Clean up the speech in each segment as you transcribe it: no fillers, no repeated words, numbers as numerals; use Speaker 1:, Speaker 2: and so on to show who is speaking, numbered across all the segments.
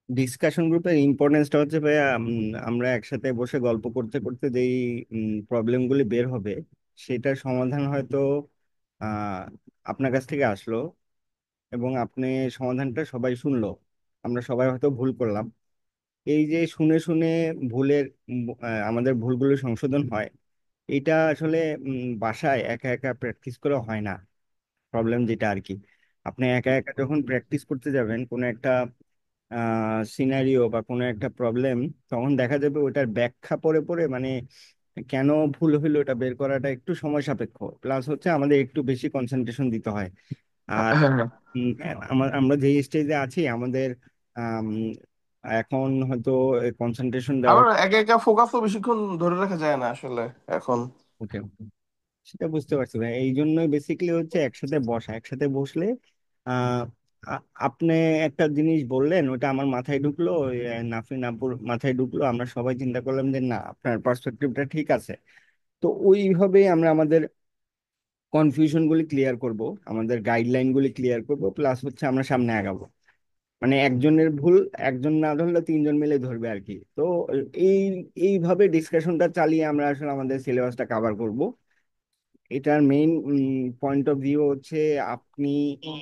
Speaker 1: Discussion গ্রুপের ইম্পর্টেন্সটা হচ্ছে ভাইয়া, আমরা একসাথে বসে গল্প করতে করতে যেই প্রবলেমগুলি বের হবে সেটার সমাধান হয়তো আহ আপনার কাছ থেকে আসলো, এবং আপনি সমাধানটা সবাই শুনলো। আমরা সবাই হয়তো ভুল করলাম। এই যে শুনে শুনে ভুলের আমাদের ভুলগুলো সংশোধন হয়, এটা আসলে বাসায় একা একা প্র্যাকটিস করে হয় না। প্রবলেম যেটা আর কি, আপনি একা একা যখন প্র্যাকটিস করতে যাবেন কোনো একটা সিনারিও বা কোনো একটা প্রবলেম, তখন দেখা যাবে ওটার ব্যাখ্যা পড়ে পড়ে মানে কেন ভুল হইলো এটা বের করাটা একটু সময় সাপেক্ষ, প্লাস হচ্ছে আমাদের একটু বেশি কনসেন্ট্রেশন দিতে হয়। আর
Speaker 2: হ্যাঁ, হ্যাঁ।
Speaker 1: আমরা যে স্টেজে আছি আমাদের আম, এখন হয়তো কনসেন্ট্রেশন দেওয়া।
Speaker 2: আবার একা একা ফোকাসও বেশিক্ষণ ধরে রাখা যায় না আসলে এখন।
Speaker 1: ওকে, সেটা বুঝতে পারছি ভাই, এই জন্যই বেসিক্যালি হচ্ছে একসাথে বসা, একসাথে বসলে আহ আপনি একটা জিনিস বললেন ওটা আমার মাথায় ঢুকলো, নাফিন আপুর মাথায় ঢুকলো, আমরা সবাই চিন্তা করলাম যে না আপনার পার্সপেক্টিভটা ঠিক আছে। তো ওইভাবেই আমরা আমাদের কনফিউশন গুলি ক্লিয়ার করব, আমাদের গাইডলাইন গুলি ক্লিয়ার করব, প্লাস হচ্ছে আমরা সামনে আগাবো। মানে একজনের ভুল একজন না ধরলে তিনজন মিলে ধরবে আর কি। তো এই এইভাবে ডিসকাশনটা চালিয়ে আমরা আসলে আমাদের সিলেবাসটা কভার করব। এটার মেইন পয়েন্ট অফ ভিউ হচ্ছে আপনি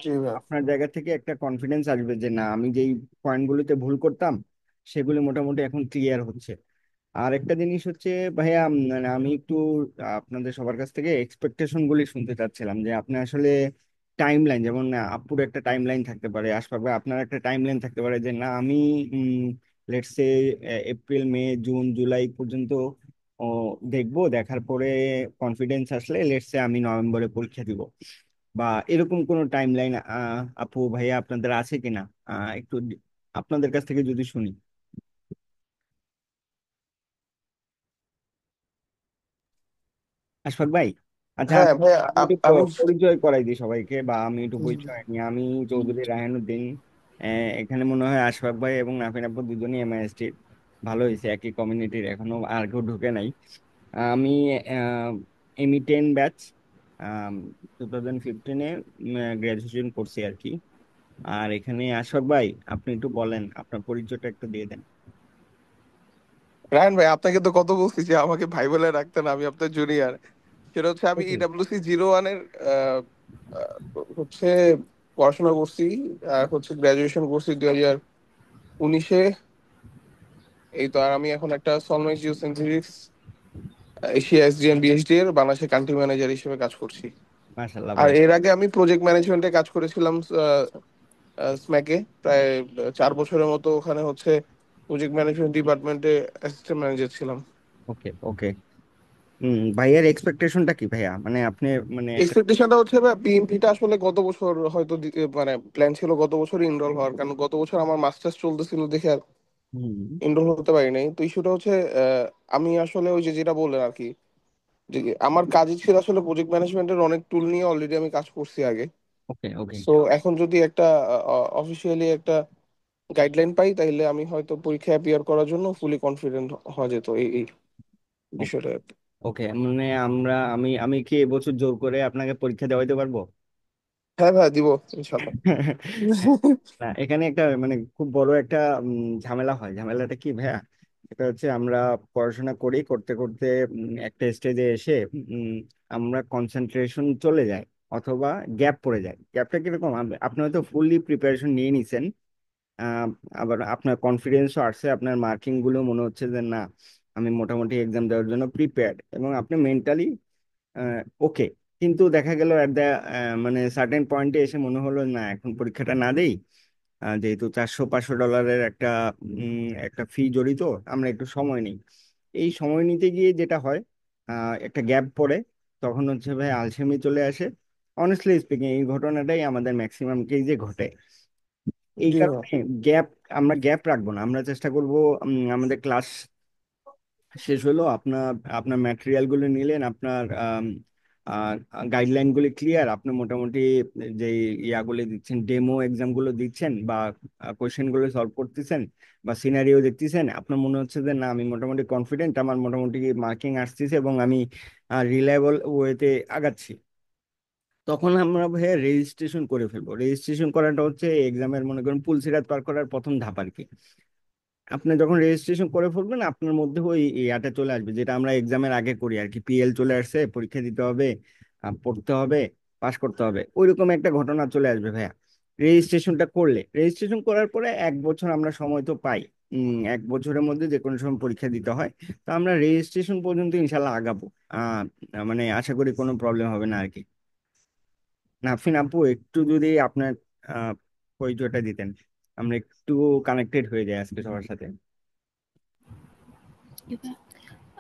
Speaker 2: জি ভাই।
Speaker 1: আপনার জায়গা থেকে একটা কনফিডেন্স আসবে যে না আমি যেই পয়েন্টগুলোতে ভুল করতাম সেগুলো মোটামুটি এখন ক্লিয়ার হচ্ছে। আর একটা জিনিস হচ্ছে ভাইয়া, মানে আমি একটু আপনাদের সবার কাছ থেকে এক্সপেকটেশন গুলি শুনতে চাচ্ছিলাম যে আপনি আসলে টাইম লাইন, যেমন আপুর একটা টাইম লাইন থাকতে পারে, আশফাক ভাই আপনার একটা টাইম লাইন থাকতে পারে যে না আমি let's say April May June July পর্যন্ত ও দেখবো, দেখার পরে কনফিডেন্স আসলে লেটস সে আমি নভেম্বরে পরীক্ষা দিব, বা এরকম কোনো টাইম লাইন আপু ভাইয়া আপনাদের আছে কিনা, একটু আপনাদের কাছ থেকে যদি শুনি। আশফাক ভাই, আচ্ছা
Speaker 2: হ্যাঁ
Speaker 1: আমি
Speaker 2: ভাই।
Speaker 1: আমি একটু
Speaker 2: আমি
Speaker 1: পরিচয় করাই দিই সবাইকে, বা আমি একটু পরিচয় নিই। আমি চৌধুরী রায়হানুদ্দিন। এখানে মনে হয় আশফাক ভাই এবং নাফিন আপু দুজনই এমআইএসটির। ভালো হয়েছে, একই কমিউনিটির, এখনো আর কেউ ঢুকে নাই। আমি এমি 10 ব্যাচ, 2015-এ গ্রাজুয়েশন করছি আর কি। আর এখানে আশফাক ভাই, আপনি একটু বলেন, আপনার পরিচয়টা একটু দিয়ে দেন।
Speaker 2: রায়ন ভাই, আপনাকে তো কত বলছি যে আমাকে ভাই বলে রাখতেন, আমি আপনার জুনিয়র। সেটা হচ্ছে আমি
Speaker 1: Okay.
Speaker 2: EWC 01-এর হচ্ছে পড়াশোনা করছি। আর হচ্ছে গ্রাজুয়েশন করছি 2019-এ। এই তো। আর আমি এখন একটা সলমেক্স জিওসেন্টিফিক্স এশিয়া SDN BHD এর বাংলাদেশের কান্ট্রি ম্যানেজার হিসেবে কাজ করছি।
Speaker 1: মাশাল্লাহ
Speaker 2: আর
Speaker 1: ভাই।
Speaker 2: এর আগে আমি প্রজেক্ট ম্যানেজমেন্টে কাজ করেছিলাম স্ম্যাকে প্রায় 4 বছরের মতো। ওখানে হচ্ছে প্রজেক্ট ম্যানেজমেন্ট ডিপার্টমেন্টে অ্যাসিস্ট্যান্ট ম্যানেজার ছিলাম।
Speaker 1: ওকে, ওকে। ভাইয়ের এক্সপেকটেশনটা কি ভাইয়া, মানে আপনি মানে একটা।
Speaker 2: এক্সপেকটেশনটা হচ্ছে PMPটা আসলে গত বছর হয়তো মানে প্ল্যান ছিল গত বছর ইনরোল হওয়ার, কারণ গত বছর আমার মাস্টার্স চলতেছিল দেখে আর
Speaker 1: হুম।
Speaker 2: এনরোল হতে পারি নাই। তো ইস্যুটা হচ্ছে আমি আসলে ওই যে যেটা বললেন আর কি, যে আমার কাজই ছিল আসলে প্রজেক্ট ম্যানেজমেন্টের অনেক টুল নিয়ে অলরেডি আমি কাজ করছি আগে।
Speaker 1: ওকে, ওকে।
Speaker 2: সো এখন যদি একটা অফিসিয়ালি একটা গাইডলাইন পাই, তাইলে আমি হয়তো পরীক্ষায় অ্যাপিয়ার করার জন্য ফুলি কনফিডেন্ট হওয়া যেত এই বিষয়টা।
Speaker 1: ওকে, মানে আমি আমি কি এবছর জোর করে আপনাকে পরীক্ষা দেওয়াইতে পারবো?
Speaker 2: হ্যাঁ ভাই, দিব ইনশাল্লাহ।
Speaker 1: না, এখানে একটা মানে খুব বড় একটা ঝামেলা হয়। ঝামেলাটা কি ভাইয়া, এটা হচ্ছে আমরা পড়াশোনা করি, করতে করতে একটা স্টেজে এসে উম, আমরা কনসেন্ট্রেশন চলে যায়, অথবা গ্যাপ পড়ে যায়। গ্যাপটা কিরকম, আপনি হয়তো ফুললি প্রিপারেশন নিয়ে নিছেন, আহ, আবার আপনার কনফিডেন্সও আসছে, আপনার মার্কিং গুলো মনে হচ্ছে যে না আমি মোটামুটি এক্সাম দেওয়ার জন্য প্রিপেয়ার্ড, এবং আপনি মেন্টালি ওকে। কিন্তু দেখা গেল এট দ্য মানে সার্টেন পয়েন্টে এসে মনে হলো না এখন পরীক্ষাটা না দেই, যেহেতু 400-500 ডলারের একটা ফি জড়িত, আমরা একটু সময় নিই। এই সময় নিতে গিয়ে যেটা হয়, একটা গ্যাপ পড়ে, তখন হচ্ছে ভাই আলসেমি চলে আসে। অনেস্টলি স্পিকিং এই ঘটনাটাই আমাদের ম্যাক্সিমাম কেসে ঘটে। এই
Speaker 2: জি ভাই।
Speaker 1: কারণে গ্যাপ, আমরা গ্যাপ রাখবো না, আমরা চেষ্টা করব আমাদের ক্লাস শেষ হলো, আপনার আপনার ম্যাটেরিয়াল গুলো নিলেন, আপনার গাইডলাইন গুলি ক্লিয়ার, আপনি মোটামুটি যে ইয়াগুলি দিচ্ছেন, ডেমো এক্সাম গুলো দিচ্ছেন, বা কোশ্চেন গুলো সলভ করতেছেন, বা সিনারিও দেখতেছেন, আপনার মনে হচ্ছে যে না আমি মোটামুটি কনফিডেন্ট, আমার মোটামুটি মার্কিং আসতেছে এবং আমি রিলায়েবল ওয়েতে আগাচ্ছি। তখন আমরা ভাইয়া রেজিস্ট্রেশন করে ফেলবো। রেজিস্ট্রেশন করাটা হচ্ছে এক্সামের মনে করেন পুলসিরাত পার করার প্রথম ধাপ আর কি। আপনি যখন রেজিস্ট্রেশন করে ফেলবেন আপনার মধ্যে ওই ইয়াটা চলে আসবে, যেটা আমরা এক্সামের আগে করি আর কি, পিএল চলে আসছে, পরীক্ষা দিতে হবে, পড়তে হবে, পাশ করতে হবে, ওইরকম একটা ঘটনা চলে আসবে ভাইয়া। রেজিস্ট্রেশনটা করলে, রেজিস্ট্রেশন করার পরে 1 বছর আমরা সময় তো পাই। 1 বছরের মধ্যে যে কোনো সময় পরীক্ষা দিতে হয়। তো আমরা রেজিস্ট্রেশন পর্যন্ত ইনশাল্লাহ আগাবো। আহ মানে আশা করি কোনো প্রবলেম হবে না আর কি। নাফিন আপু, একটু যদি আপনার আহ পরিচয়টা দিতেন, আমরা একটু কানেক্টেড হয়ে যাই আজকে সবার সাথে।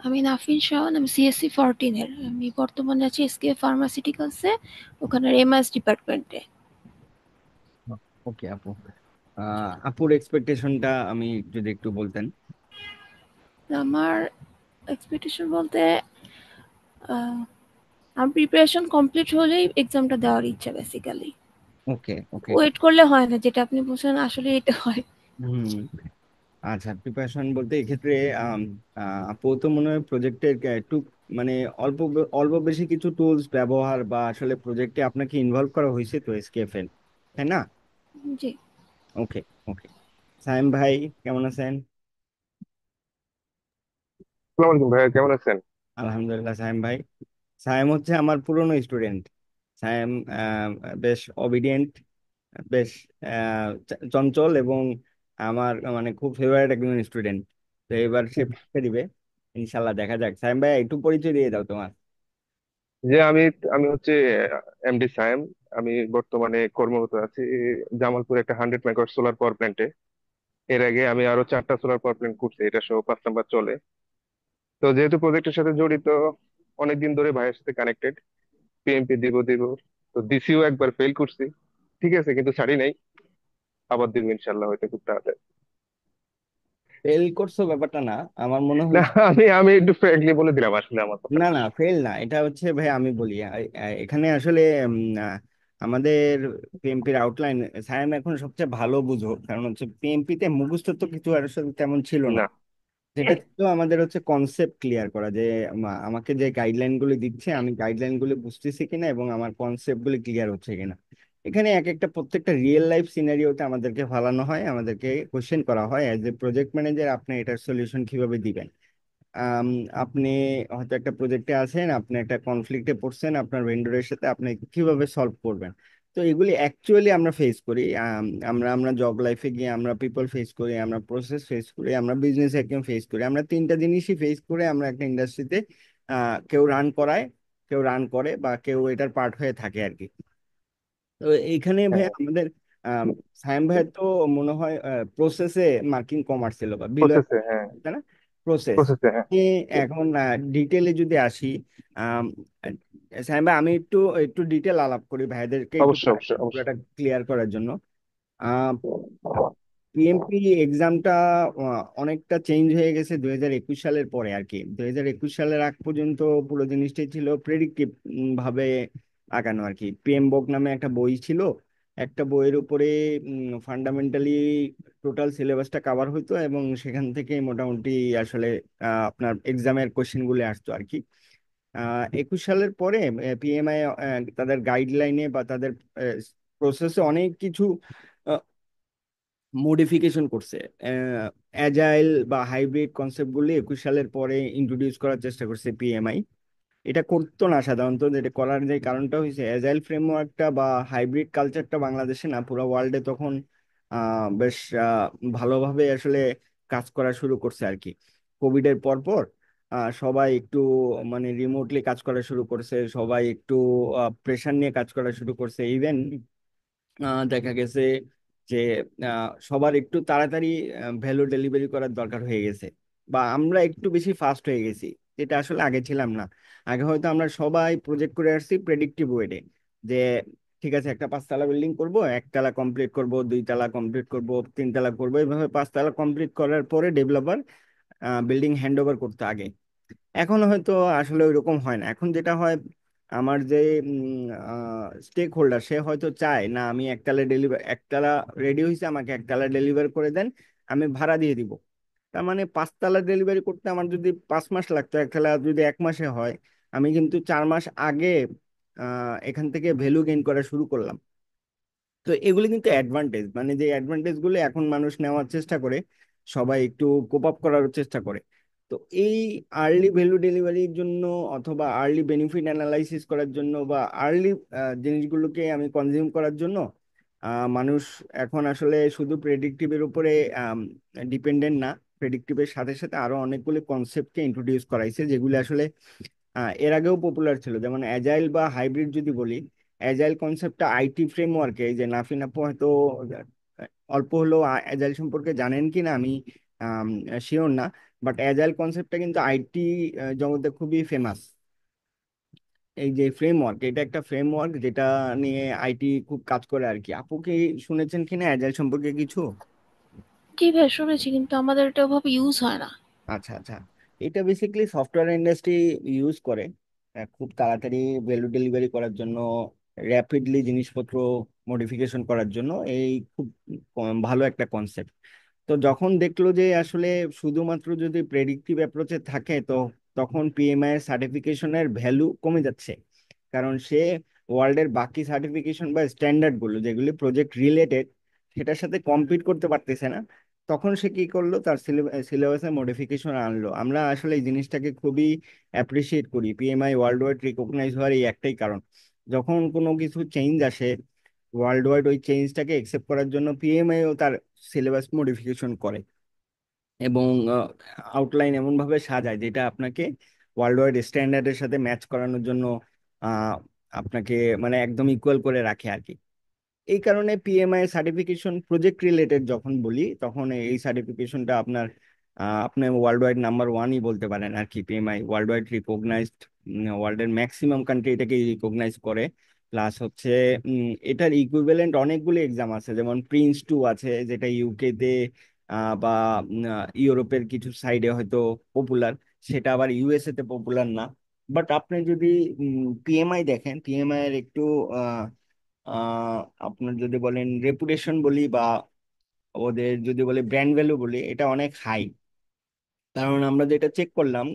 Speaker 3: আমি নাফিন শাওন, আমি সিএসসি 14 এর। আমি বর্তমানে আছি এসকে ফার্মাসিউটিক্যালসে, ওখানের এমএস ডিপার্টমেন্টে।
Speaker 1: ওকে আপু, আপুর এক্সপেকটেশনটা আমি যদি একটু বলতেন।
Speaker 3: আমার এক্সপেকটেশন বলতে আহ, আমার প্রিপারেশন কমপ্লিট হলেই এক্সামটা দেওয়ার ইচ্ছা বেসিক্যালি।
Speaker 1: ওকে ওকে।
Speaker 3: ওয়েট করলে হয় না, যেটা আপনি বলছেন আসলে এটা হয়।
Speaker 1: হুম। আচ্ছা, প্রিপারেশন বলতে এক্ষেত্রে আম, আপু তো মনে হয় প্রজেক্টের একটু মানে অল্প অল্প বেশি কিছু টুলস ব্যবহার বা আসলে প্রজেক্টে আপনাকে ইনভলভ করা হয়েছে তো এসকেএফএল, তাই না?
Speaker 3: জি।
Speaker 1: ওকে ওকে। সাইম ভাই, কেমন আছেন?
Speaker 4: আসসালামু আলাইকুম ভাইয়া, কেমন আছেন?
Speaker 1: আলহামদুলিল্লাহ। সাইম ভাই, সাইম হচ্ছে আমার পুরনো স্টুডেন্ট। সাইম বেশ অবিডিয়েন্ট, বেশ চঞ্চল এবং আমার মানে খুব ফেভারিট একজন স্টুডেন্ট। তো এবার সে পরীক্ষা দিবে ইনশাল্লাহ, দেখা যাক। সাইম ভাই, একটু পরিচয় দিয়ে দাও তোমার।
Speaker 4: যে আমি আমি হচ্ছে এমডি সায়েম। আমি বর্তমানে কর্মরত আছি জামালপুরে একটা 100 মেগাওয়াট সোলার পাওয়ার প্ল্যান্টে। এর আগে আমি আরো 4টা সোলার পাওয়ার প্ল্যান্ট করছি, এটা সহ 5 নাম্বার চলে। তো যেহেতু প্রজেক্টের সাথে জড়িত, অনেকদিন ধরে ভাইয়ের সাথে কানেক্টেড। পিএমপি দিব দিব, তো দিছিও, একবার ফেল করছি। ঠিক আছে, কিন্তু ছাড়ি নাই, আবার দিব ইনশাল্লাহ, হয়তো খুব তাড়াতাড়ি।
Speaker 1: ফেল করছো ব্যাপারটা না, আমার মনে
Speaker 4: না,
Speaker 1: হয়েছে।
Speaker 4: আমি একটু ফ্র্যাঙ্কলি বলে দিলাম আসলে আমার
Speaker 1: না
Speaker 4: কথাটা।
Speaker 1: না, ফেল না, এটা হচ্ছে ভাই আমি বলি এখানে আসলে আমাদের পিএমপির আউটলাইন সায়েম এখন সবচেয়ে ভালো বুঝো, কারণ হচ্ছে পিএমপি তে মুখস্থ তো কিছু আর আসলে তেমন ছিল না।
Speaker 4: না।
Speaker 1: যেটা ছিল আমাদের হচ্ছে কনসেপ্ট ক্লিয়ার করা, যে আমাকে যে গাইডলাইন গুলি দিচ্ছে আমি গাইডলাইন গুলি বুঝতেছি কিনা এবং আমার কনসেপ্ট গুলি ক্লিয়ার হচ্ছে কিনা। এখানে এক একটা প্রত্যেকটা রিয়েল লাইফ সিনারিওতে আমাদেরকে ফালানো হয়, আমাদেরকে কোশ্চেন করা হয় অ্যাজ এ প্রজেক্ট ম্যানেজার, আপনি এটার সলিউশন কিভাবে দিবেন। আম, আপনি হয়তো একটা প্রজেক্টে আছেন, আপনি একটা কনফ্লিক্টে পড়ছেন আপনার ভেন্ডরের সাথে, আপনি কিভাবে সলভ করবেন। তো এগুলি অ্যাকচুয়ালি আমরা ফেস করি। আমরা আমরা জব লাইফে গিয়ে আমরা পিপল ফেস করি, আমরা প্রসেস ফেস করি, আমরা বিজনেস একদম ফেস করি, আমরা তিনটা জিনিসই ফেস করে আমরা একটা ইন্ডাস্ট্রিতে কেউ রান করায়, কেউ রান করে, বা কেউ এটার পার্ট হয়ে থাকে আর কি। তো এইখানে ভাই
Speaker 4: হ্যাঁ,
Speaker 1: আমাদের আম, সায়েম ভাই তো মনে হয় প্রসেসে মার্কিং কমার্স ছিল বা বিলয়,
Speaker 4: প্রসেসে, হ্যাঁ।
Speaker 1: তাই না? প্রসেস।
Speaker 4: প্রসেসে, হ্যাঁ।
Speaker 1: এখন ডিটেলে যদি আসি, আম, সায়েম ভাই আমি একটু একটু ডিটেল আলাপ করি ভাইদেরকে একটু
Speaker 4: অবশ্যই অবশ্যই অবশ্যই।
Speaker 1: পুরোটা ক্লিয়ার করার জন্য। পিএমপি এক্সামটা অনেকটা চেঞ্জ হয়ে গেছে 2021 সালের পরে আর কি। 2021 সালের আগ পর্যন্ত পুরো জিনিসটাই ছিল প্রেডিক্টিভ ভাবে আগানো আর কি। পিএম বক নামে একটা বই ছিল, একটা বইয়ের উপরে ফান্ডামেন্টালি টোটাল সিলেবাসটা কাভার হতো এবং সেখান থেকে মোটামুটি আসলে আপনার এক্সামের কোশ্চেন গুলো আসতো আর কি। 21 সালের পরে পিএমআই তাদের গাইডলাইনে বা তাদের প্রসেসে অনেক কিছু মডিফিকেশন করছে। অ্যাজাইল বা হাইব্রিড কনসেপ্টগুলি 21 সালের পরে ইন্ট্রোডিউস করার চেষ্টা করছে পিএমআই। এটা করতো না সাধারণত, যেটা করার যে কারণটা হয়েছে অ্যাজাইল ফ্রেমওয়ার্কটা বা হাইব্রিড কালচারটা বাংলাদেশে না পুরো ওয়ার্ল্ডে তখন বেশ ভালোভাবে আসলে কাজ করা শুরু করছে আর কি। কোভিড এর পর পর সবাই একটু মানে রিমোটলি কাজ করা শুরু করছে, সবাই একটু প্রেশার নিয়ে কাজ করা শুরু করছে। ইভেন দেখা গেছে যে সবার একটু তাড়াতাড়ি ভ্যালু ডেলিভারি করার দরকার হয়ে গেছে, বা আমরা একটু বেশি ফাস্ট হয়ে গেছি, যেটা আসলে আগে ছিলাম না। আগে হয়তো আমরা সবাই প্রজেক্ট করে আসছি প্রেডিক্টিভ ওয়েতে, যে ঠিক আছে একটা 5 তলা বিল্ডিং করব, 1 তলা কমপ্লিট করব, 2 তলা কমপ্লিট করব, 3 তলা করব, এইভাবে 5 তলা কমপ্লিট করার পরে ডেভেলপার বিল্ডিং হ্যান্ড ওভার করতে আগে। এখন হয়তো আসলে ওইরকম হয় না। এখন যেটা হয়, আমার যে স্টেক হোল্ডার সে হয়তো চায় না আমি 1 তলা ডেলিভার, 1 তলা রেডি হয়েছে আমাকে 1 তলা ডেলিভার করে দেন, আমি ভাড়া দিয়ে দিব। তার মানে 5 তলা ডেলিভারি করতে আমার যদি 5 মাস লাগতো, 1 তলা যদি 1 মাসে হয়, আমি কিন্তু 4 মাস আগে এখান থেকে ভ্যালু গেইন করা শুরু করলাম। তো এগুলি কিন্তু অ্যাডভান্টেজ, মানে যে অ্যাডভান্টেজ গুলো এখন মানুষ নেওয়ার চেষ্টা করে, সবাই একটু কোপ আপ করার চেষ্টা করে। তো এই আর্লি ভ্যালু ডেলিভারির জন্য অথবা আর্লি বেনিফিট অ্যানালাইসিস করার জন্য বা আর্লি জিনিসগুলোকে আমি কনজিউম করার জন্য মানুষ এখন আসলে শুধু প্রেডিক্টিভের উপরে ডিপেন্ডেন্ট না, প্রেডিক্টিভের সাথে সাথে আরো অনেকগুলো কনসেপ্টকে ইন্ট্রোডিউস করাইছে যেগুলো আসলে এর আগেও পপুলার ছিল। যেমন অ্যাজাইল বা হাইব্রিড যদি বলি, অ্যাজাইল কনসেপ্টটা আইটি ফ্রেমওয়ার্কে, এই যে নাফিন আপু হয়তো অল্প হলেও অ্যাজাইল সম্পর্কে জানেন কিনা আমি শিওর না, বাট অ্যাজাইল কনসেপ্টটা কিন্তু আইটি জগতে খুবই ফেমাস। এই যে ফ্রেমওয়ার্ক, এটা একটা ফ্রেমওয়ার্ক যেটা নিয়ে আইটি খুব কাজ করে আর কি। আপু কি শুনেছেন কিনা অ্যাজাইল সম্পর্কে কিছু?
Speaker 3: জি ভাই, শুনেছি, কিন্তু আমাদের এটা ওভাবে ইউজ হয় না।
Speaker 1: আচ্ছা আচ্ছা। এটা বেসিক্যালি সফটওয়্যার ইন্ডাস্ট্রি ইউজ করে খুব তাড়াতাড়ি ভ্যালু ডেলিভারি করার জন্য, র্যাপিডলি জিনিসপত্র মডিফিকেশন করার জন্য। এই খুব ভালো একটা কনসেপ্ট। তো যখন দেখলো যে আসলে শুধুমাত্র যদি প্রেডিক্টিভ অ্যাপ্রোচে থাকে, তো তখন পিএমআই এর সার্টিফিকেশনের ভ্যালু কমে যাচ্ছে। কারণ সে ওয়ার্ল্ডের বাকি সার্টিফিকেশন বা স্ট্যান্ডার্ড গুলো যেগুলি প্রজেক্ট রিলেটেড, সেটার সাথে কম্পিট করতে পারতেছে না। তখন সে কি করলো, তার সিলেবাসে মডিফিকেশন আনলো। আমরা আসলে এই জিনিসটাকে খুবই অ্যাপ্রিসিয়েট করি। পিএমআই ওয়ার্ল্ড ওয়াইড রিকগনাইজ হওয়ার এই একটাই কারণ, যখন কোনো কিছু চেঞ্জ আসে ওয়ার্ল্ড ওয়াইড, ওই চেঞ্জটাকে একসেপ্ট করার জন্য পিএমআইও তার সিলেবাস মডিফিকেশন করে এবং আউটলাইন এমন ভাবে সাজায় যেটা আপনাকে ওয়ার্ল্ড ওয়াইড স্ট্যান্ডার্ডের সাথে ম্যাচ করানোর জন্য আহ, আপনাকে মানে একদম ইকুয়াল করে রাখে আর কি। এই কারণে পিএমআই সার্টিফিকেশন প্রজেক্ট রিলেটেড যখন বলি, তখন এই সার্টিফিকেশনটা আপনার আপনি ওয়ার্ল্ড ওয়াইড নাম্বার ওয়ানই বলতে পারেন আর কি। পিএমআই ওয়ার্ল্ড ওয়াইড রিকগনাইজড, ওয়ার্ল্ডের ম্যাক্সিমাম কান্ট্রি এটাকে রিকগনাইজ করে। প্লাস হচ্ছে এটার ইকুইভ্যালেন্ট অনেকগুলো এক্সাম আছে, যেমন প্রিন্স টু আছে যেটা ইউকে তে বা ইউরোপের কিছু সাইডে হয়তো পপুলার, সেটা আবার ইউএসএ তে পপুলার না। বাট আপনি যদি পিএমআই দেখেন, পিএমআই এর একটু আহ আপনার যদি বলেন রেপুটেশন বলি বা ওদের যদি বলে ব্র্যান্ড ভ্যালু বলি, এটা অনেক হাই। কারণ আমরা যেটা চেক করলাম,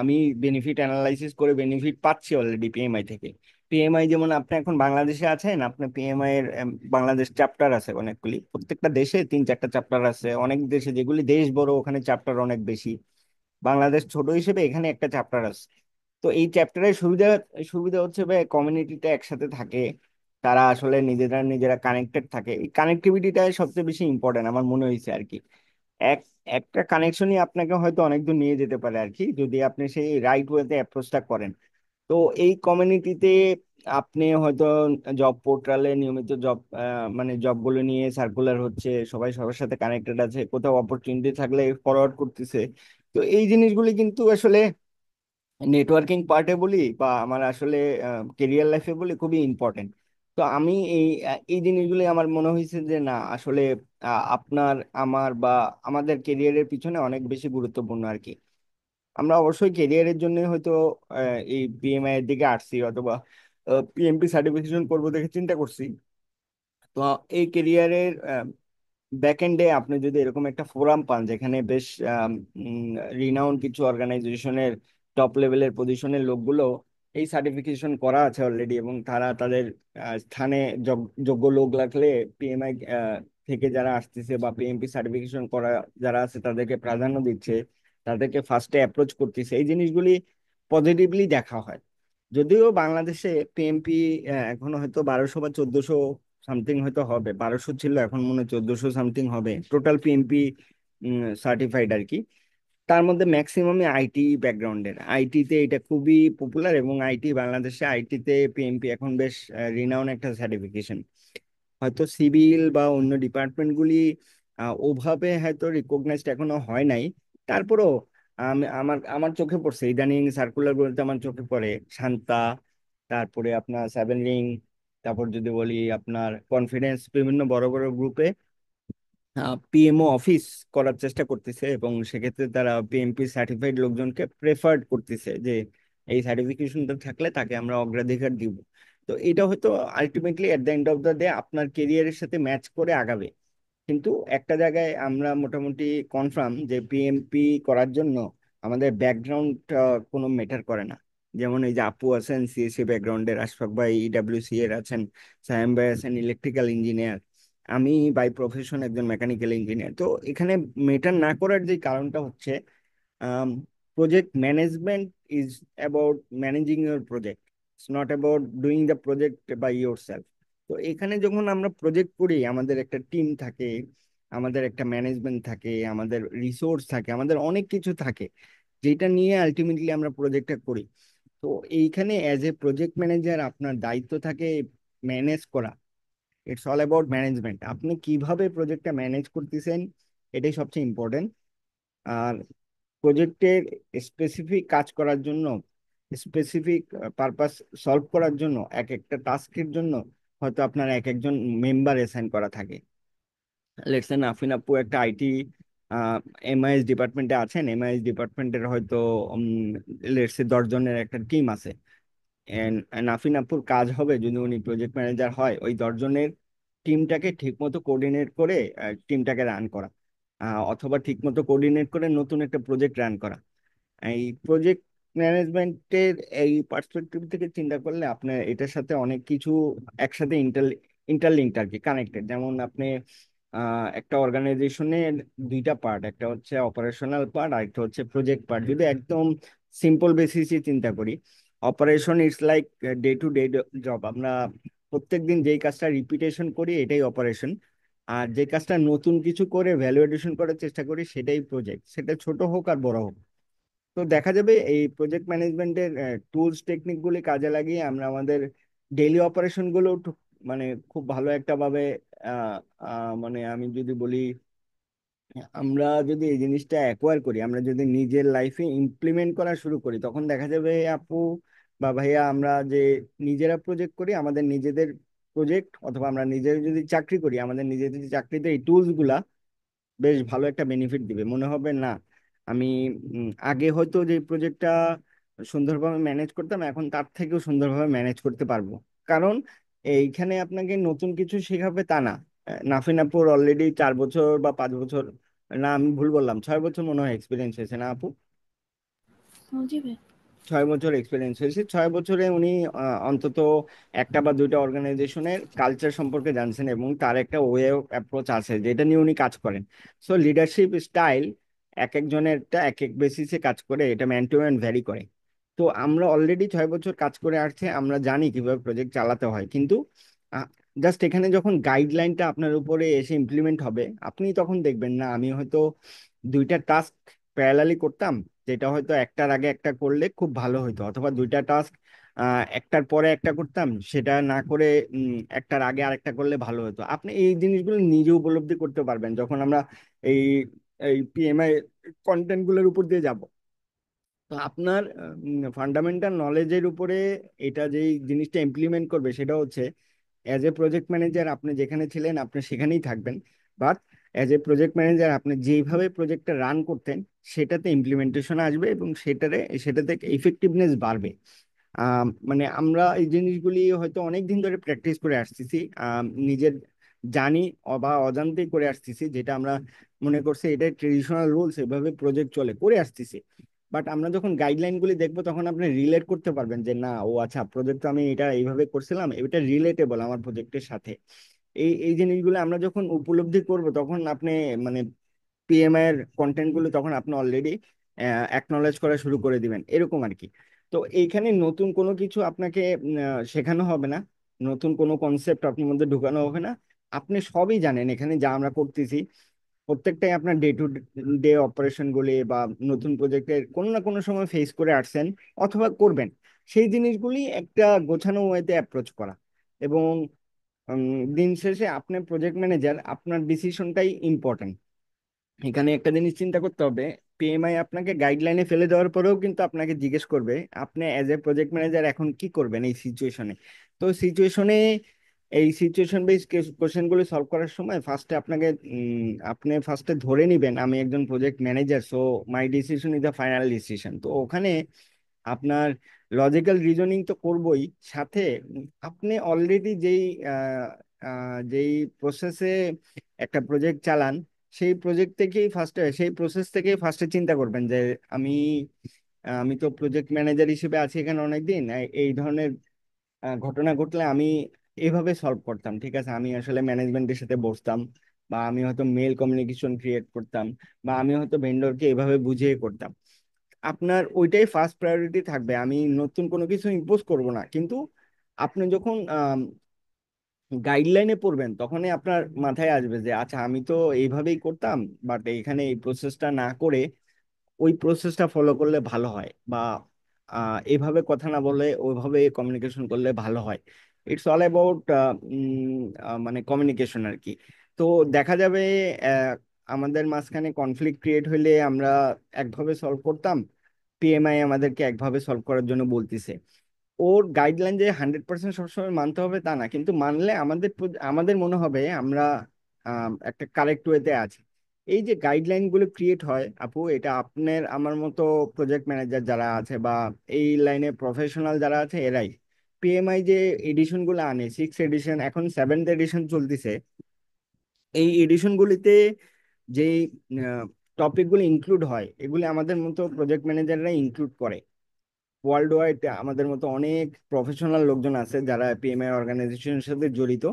Speaker 1: আমি বেনিফিট অ্যানালাইসিস করে বেনিফিট পাচ্ছি অলরেডি পিএমআই থেকে। পিএমআই যেমন আপনি এখন বাংলাদেশে আছেন, আপনার পিএমআই এর বাংলাদেশ চ্যাপ্টার আছে অনেকগুলি, প্রত্যেকটা দেশে তিন চারটা চ্যাপ্টার আছে। অনেক দেশে যেগুলি দেশ বড় ওখানে চ্যাপ্টার অনেক বেশি, বাংলাদেশ ছোট হিসেবে এখানে একটা চ্যাপ্টার আছে। তো এই চ্যাপ্টারের সুবিধা সুবিধা হচ্ছে ভাই, কমিউনিটিটা একসাথে থাকে, তারা আসলে নিজেরা নিজেরা কানেক্টেড থাকে। এই কানেক্টিভিটিটাই সবচেয়ে বেশি ইম্পর্টেন্ট আমার মনে হয়েছে আর কি। এক একটা কানেকশনই আপনাকে হয়তো অনেক দূর নিয়ে যেতে পারে আর কি, যদি আপনি সেই রাইট ওয়েতে অ্যাপ্রোচটা করেন। তো এই কমিউনিটিতে আপনি হয়তো জব পোর্টালে নিয়মিত জব মানে জবগুলো নিয়ে সার্কুলার হচ্ছে, সবাই সবার সাথে কানেক্টেড আছে, কোথাও অপরচুনিটি থাকলে ফরওয়ার্ড করতেছে। তো এই জিনিসগুলি কিন্তু আসলে নেটওয়ার্কিং পার্টে বলি বা আমার আসলে কেরিয়ার লাইফে বলি খুবই ইম্পর্টেন্ট। তো আমি এই জিনিসগুলি আমার মনে হয়েছে যে না আসলে আপনার আমার বা আমাদের কেরিয়ারের পিছনে অনেক বেশি গুরুত্বপূর্ণ আর কি। আমরা অবশ্যই কেরিয়ারের জন্য হয়তো এই পিএমআই এর দিকে আসছি অথবা পিএমপি সার্টিফিকেশন করবো দেখে চিন্তা করছি। তো এই কেরিয়ারের ব্যাকএন্ডে আপনি যদি এরকম একটা ফোরাম পান যেখানে বেশ রিনাউন্ড কিছু অর্গানাইজেশনের টপ লেভেলের পজিশনের লোকগুলো এই সার্টিফিকেশন করা আছে অলরেডি, এবং তারা তাদের স্থানে যোগ্য লোক লাগলে পিএমআই থেকে যারা আসতেছে বা পিএমপি সার্টিফিকেশন করা যারা আছে তাদেরকে প্রাধান্য দিচ্ছে, তাদেরকে ফার্স্টে অ্যাপ্রোচ করতেছে, এই জিনিসগুলি পজিটিভলি দেখা হয়। যদিও বাংলাদেশে পিএমপি এখনো হয়তো 1200 বা 1400 সামথিং হয়তো হবে, 1200 ছিল এখন মনে হয় 1400 সামথিং হবে টোটাল পিএমপি সার্টিফাইড আর কি। তার মধ্যে ম্যাক্সিমামই আইটি ব্যাকগ্রাউন্ডের, আইটিতে এটা খুবই পপুলার, এবং বাংলাদেশে আইটিতে পিএমপি এখন বেশ রিনাউন একটা সার্টিফিকেশন। হয়তো সিভিল বা অন্য ডিপার্টমেন্টগুলি ওভাবে হয়তো রিকগনাইজড এখনো হয় নাই। তারপরেও আমার আমার চোখে পড়ছে ইদানিং সার্কুলার বলতে আমার চোখে পড়ে শান্তা, তারপরে আপনার সেভেন রিং, তারপর যদি বলি আপনার কনফিডেন্স, বিভিন্ন বড় বড় গ্রুপে পিএমও অফিস করার চেষ্টা করতেছে, এবং সেক্ষেত্রে তারা পিএমপি সার্টিফাইড লোকজনকে প্রেফার্ড করতেছে যে এই সার্টিফিকেশনটা থাকলে তাকে আমরা অগ্রাধিকার দিব। তো এটা হয়তো ultimately at the end of the day আপনার কেরিয়ারের সাথে ম্যাচ করে আগাবে। কিন্তু একটা জায়গায় আমরা মোটামুটি কনফার্ম যে পিএমপি করার জন্য আমাদের ব্যাকগ্রাউন্ড কোনো ম্যাটার করে না। যেমন এই যে আপু আছেন সিএসসি ব্যাকগ্রাউন্ডের, আশফাক ভাই ইডাব্লিউসি এর আছেন, সায়েম ভাই আছেন ইলেকট্রিক্যাল ইঞ্জিনিয়ার, আমি বাই প্রফেশন একজন মেকানিক্যাল ইঞ্জিনিয়ার। তো এখানে মেটার না করার যে কারণটা হচ্ছে, project management is about managing your project. It's not about doing the project by yourself. তো এখানে যখন আমরা প্রজেক্ট করি, আমাদের একটা টিম থাকে, আমাদের একটা ম্যানেজমেন্ট থাকে, আমাদের রিসোর্স থাকে, আমাদের অনেক কিছু থাকে, যেটা নিয়ে আলটিমেটলি আমরা প্রজেক্টটা করি। তো এইখানে অ্যাজ এ প্রজেক্ট ম্যানেজার আপনার দায়িত্ব থাকে ম্যানেজ করা। ইটস অল অ্যাবাউট ম্যানেজমেন্ট, আপনি কিভাবে প্রজেক্টটা ম্যানেজ করতেছেন, এটাই সবচেয়ে ইম্পর্টেন্ট। আর প্রজেক্টের স্পেসিফিক কাজ করার জন্য, স্পেসিফিক পারপাস সলভ করার জন্য, এক একটা টাস্কের জন্য হয়তো আপনার এক একজন মেম্বার অ্যাসাইন করা থাকে। লেটস সে নাফিন আপু একটা আইটি এমআইএস ডিপার্টমেন্টে আছেন, এমআইএস ডিপার্টমেন্টের হয়তো লেটস সে 10 জনের একটা টিম আছে। And নাফিন আপুর কাজ হবে যদি উনি প্রজেক্ট ম্যানেজার হয়, ওই 10 জনের টিমটাকে ঠিকমতো কোঅর্ডিনেট করে টিমটাকে রান করা, অথবা ঠিকমতো কোঅর্ডিনেট করে নতুন একটা প্রজেক্ট রান করা। এই প্রজেক্ট ম্যানেজমেন্টের এই পার্সপেক্টিভ থেকে চিন্তা করলে আপনার এটার সাথে অনেক কিছু একসাথে ইন্টারলিঙ্কড আর কি, কানেক্টেড। যেমন আপনি একটা অর্গানাইজেশনের দুইটা পার্ট, একটা হচ্ছে অপারেশনাল পার্ট আর একটা হচ্ছে প্রজেক্ট পার্ট। যদি একদম সিম্পল বেসিসে চিন্তা করি, operation it's like day to day job, আমরা প্রত্যেকদিন যেই কাজটা রিপিটেশন করি এটাই অপারেশন। আর যে কাজটা নতুন কিছু করে ভ্যালু এডিশন করার চেষ্টা করি সেটাই প্রজেক্ট, সেটা ছোট হোক আর বড় হোক। তো দেখা যাবে এই প্রজেক্ট ম্যানেজমেন্টের টুলস টেকনিক গুলি কাজে লাগিয়ে আমরা আমাদের ডেইলি অপারেশন গুলো মানে খুব ভালো একটা ভাবে আহ, মানে আমি যদি বলি, আমরা যদি এই জিনিসটা অ্যাকোয়ার করি, আমরা যদি নিজের লাইফে ইমপ্লিমেন্ট করা শুরু করি, তখন দেখা যাবে আপু বা ভাইয়া, আমরা যে নিজেরা প্রজেক্ট করি, আমাদের নিজেদের প্রজেক্ট, অথবা আমরা নিজেরা যদি চাকরি করি, আমাদের নিজেদের চাকরিতে এই টুলস গুলা বেশ ভালো একটা বেনিফিট দিবে। মনে হবে না আমি আগে হয়তো যে প্রজেক্টটা সুন্দরভাবে ম্যানেজ করতাম, এখন তার থেকেও সুন্দরভাবে ম্যানেজ করতে পারবো। কারণ এইখানে আপনাকে নতুন কিছু শেখাবে তা না। নাফিন আপুর অলরেডি 4 বছর বা 5 বছর, না আমি ভুল বললাম, 6 বছর মনে হয় এক্সপিরিয়েন্স হয়েছে না আপু?
Speaker 3: জি ভাই।
Speaker 1: 6 বছর এক্সপিরিয়েন্স হয়েছে, 6 বছরে উনি অন্তত একটা বা দুইটা অর্গানাইজেশনের কালচার সম্পর্কে জানছেন, এবং তার একটা ওয়ে অফ অ্যাপ্রোচ আছে যেটা নিয়ে উনি কাজ করেন। সো লিডারশিপ স্টাইল এক একজনেরটা এক এক বেসিসে কাজ করে, এটা ম্যান টু ম্যান ভ্যারি করে। তো আমরা অলরেডি 6 বছর কাজ করে আসছে, আমরা জানি কিভাবে প্রজেক্ট চালাতে হয়, কিন্তু জাস্ট এখানে যখন গাইডলাইনটা আপনার উপরে এসে ইমপ্লিমেন্ট হবে, আপনি তখন দেখবেন না আমি হয়তো দুইটা টাস্ক প্যারালালি করতাম, যেটা হয়তো একটার আগে একটা করলে খুব ভালো হতো, অথবা দুইটা টাস্ক একটার পরে একটা করতাম, সেটা না করে একটার আগে আরেকটা করলে ভালো হতো। আপনি এই জিনিসগুলো নিজে উপলব্ধি করতে পারবেন যখন আমরা এই এই পিএমআই কন্টেন্ট গুলোর উপর দিয়ে যাব। তো আপনার ফান্ডামেন্টাল নলেজের উপরে এটা যেই জিনিসটা ইমপ্লিমেন্ট করবে সেটা হচ্ছে, অ্যাজ এ প্রজেক্ট ম্যানেজার আপনি যেখানে ছিলেন আপনি সেখানেই থাকবেন, but as a project manager আপনি যেইভাবে প্রজেক্টটা রান করতেন সেটাতে ইমপ্লিমেন্টেশন আসবে, এবং সেটাতে ইফেক্টিভনেস বাড়বে। মানে আমরা এই জিনিসগুলি হয়তো অনেক দিন ধরে প্র্যাকটিস করে আসতেছি, নিজের জানি বা অজান্তেই করে আসতেছি, যেটা আমরা মনে করছি এটা ট্রেডিশনাল রুলস, এভাবে প্রজেক্ট চলে করে আসতেছি। বাট আমরা যখন গাইডলাইন গুলি দেখবো তখন আপনি রিলেট করতে পারবেন যে না, ও আচ্ছা, প্রজেক্ট আমি এটা এইভাবে করছিলাম, এটা রিলেটেবল আমার প্রজেক্টের সাথে। এই এই জিনিসগুলো আমরা যখন উপলব্ধি করব, তখন আপনি মানে পিএমআই এর কন্টেন্ট গুলো তখন আপনি অলরেডি অ্যাকনলেজ করা শুরু করে দিবেন, এরকম আর কি। তো এইখানে নতুন কোনো কিছু আপনাকে শেখানো হবে না, নতুন কোনো কনসেপ্ট আপনার মধ্যে ঢুকানো হবে না। আপনি সবই জানেন, এখানে যা আমরা করতেছি প্রত্যেকটাই আপনার ডে টু ডে অপারেশন গুলি বা নতুন প্রজেক্টের কোনো না কোনো সময় ফেস করে আসছেন অথবা করবেন। সেই জিনিসগুলি একটা গোছানো ওয়েতে অ্যাপ্রোচ করা, এবং দিন শেষে আপনার প্রজেক্ট ম্যানেজার, আপনার ডিসিশনটাই ইম্পর্টেন্ট। এখানে একটা জিনিস চিন্তা করতে হবে, পিএমআই আপনাকে গাইডলাইনে ফেলে দেওয়ার পরেও কিন্তু আপনাকে জিজ্ঞেস করবে আপনি অ্যাজ এ প্রজেক্ট ম্যানেজার এখন কি করবেন এই সিচুয়েশনে। তো এই সিচুয়েশন বেস কোশ্চেন গুলো সলভ করার সময় আপনি ফার্স্টে ধরে নিবেন আমি একজন project manager, so my decision is the final decision. তো ওখানে আপনার লজিক্যাল রিজনিং তো করবই, সাথে আপনি অলরেডি যেই প্রসেসে একটা প্রজেক্ট চালান, সেই প্রসেস থেকেই ফার্স্টে চিন্তা করবেন যে আমি আমি তো প্রজেক্ট ম্যানেজার হিসেবে আছি এখানে অনেকদিন। এই ধরনের ঘটনা ঘটলে আমি এইভাবে সলভ করতাম, ঠিক আছে। আমি আসলে ম্যানেজমেন্টের সাথে বসতাম, বা আমি হয়তো মেল কমিউনিকেশন ক্রিয়েট করতাম, বা আমি হয়তো ভেন্ডরকে এভাবে বুঝিয়ে করতাম। আপনার ওইটাই ফার্স্ট প্রায়োরিটি থাকবে। আমি নতুন কোনো কিছু ইম্পোজ করব না, কিন্তু আপনি যখন গাইডলাইনে পড়বেন তখনই আপনার মাথায় আসবে যে আচ্ছা আমি তো এইভাবেই করতাম, বাট এখানে এই প্রসেসটা না করে ওই প্রসেসটা ফলো করলে ভালো হয়, বা এইভাবে কথা না বলে ওইভাবে কমিউনিকেশন করলে ভালো হয়। ইটস অল অ্যাবাউট মানে কমিউনিকেশন আর কি। তো দেখা যাবে আহ, আমাদের মাঝখানে কনফ্লিক্ট ক্রিয়েট হইলে আমরা একভাবে সলভ করতাম, পিএমআই আমাদেরকে একভাবে সলভ করার জন্য বলতেছে। ওর গাইডলাইন যে 100% সবসময় মানতে হবে তা না, কিন্তু মানলে আমাদের মনে হবে আমরা একটা কারেক্ট ওয়েতে আছি। এই যে গাইডলাইন গুলো ক্রিয়েট হয় আপু, এটা আপনার আমার মতো প্রজেক্ট ম্যানেজার যারা আছে বা এই লাইনে প্রফেশনাল যারা আছে এরাই। পিএমআই যে এডিশন গুলো আনে, 6 এডিশন, এখন 7th এডিশন চলতেছে, এই এডিশন গুলিতে যে টপিক গুলো ইনক্লুড হয় এগুলি আমাদের মতো প্রজেক্ট ম্যানেজাররা ইনক্লুড করে। ওয়ার্ল্ড ওয়াইড আমাদের মতো অনেক প্রফেশনাল লোকজন আছে যারা পিএমআই অর্গানাইজেশনের সাথে জড়িত।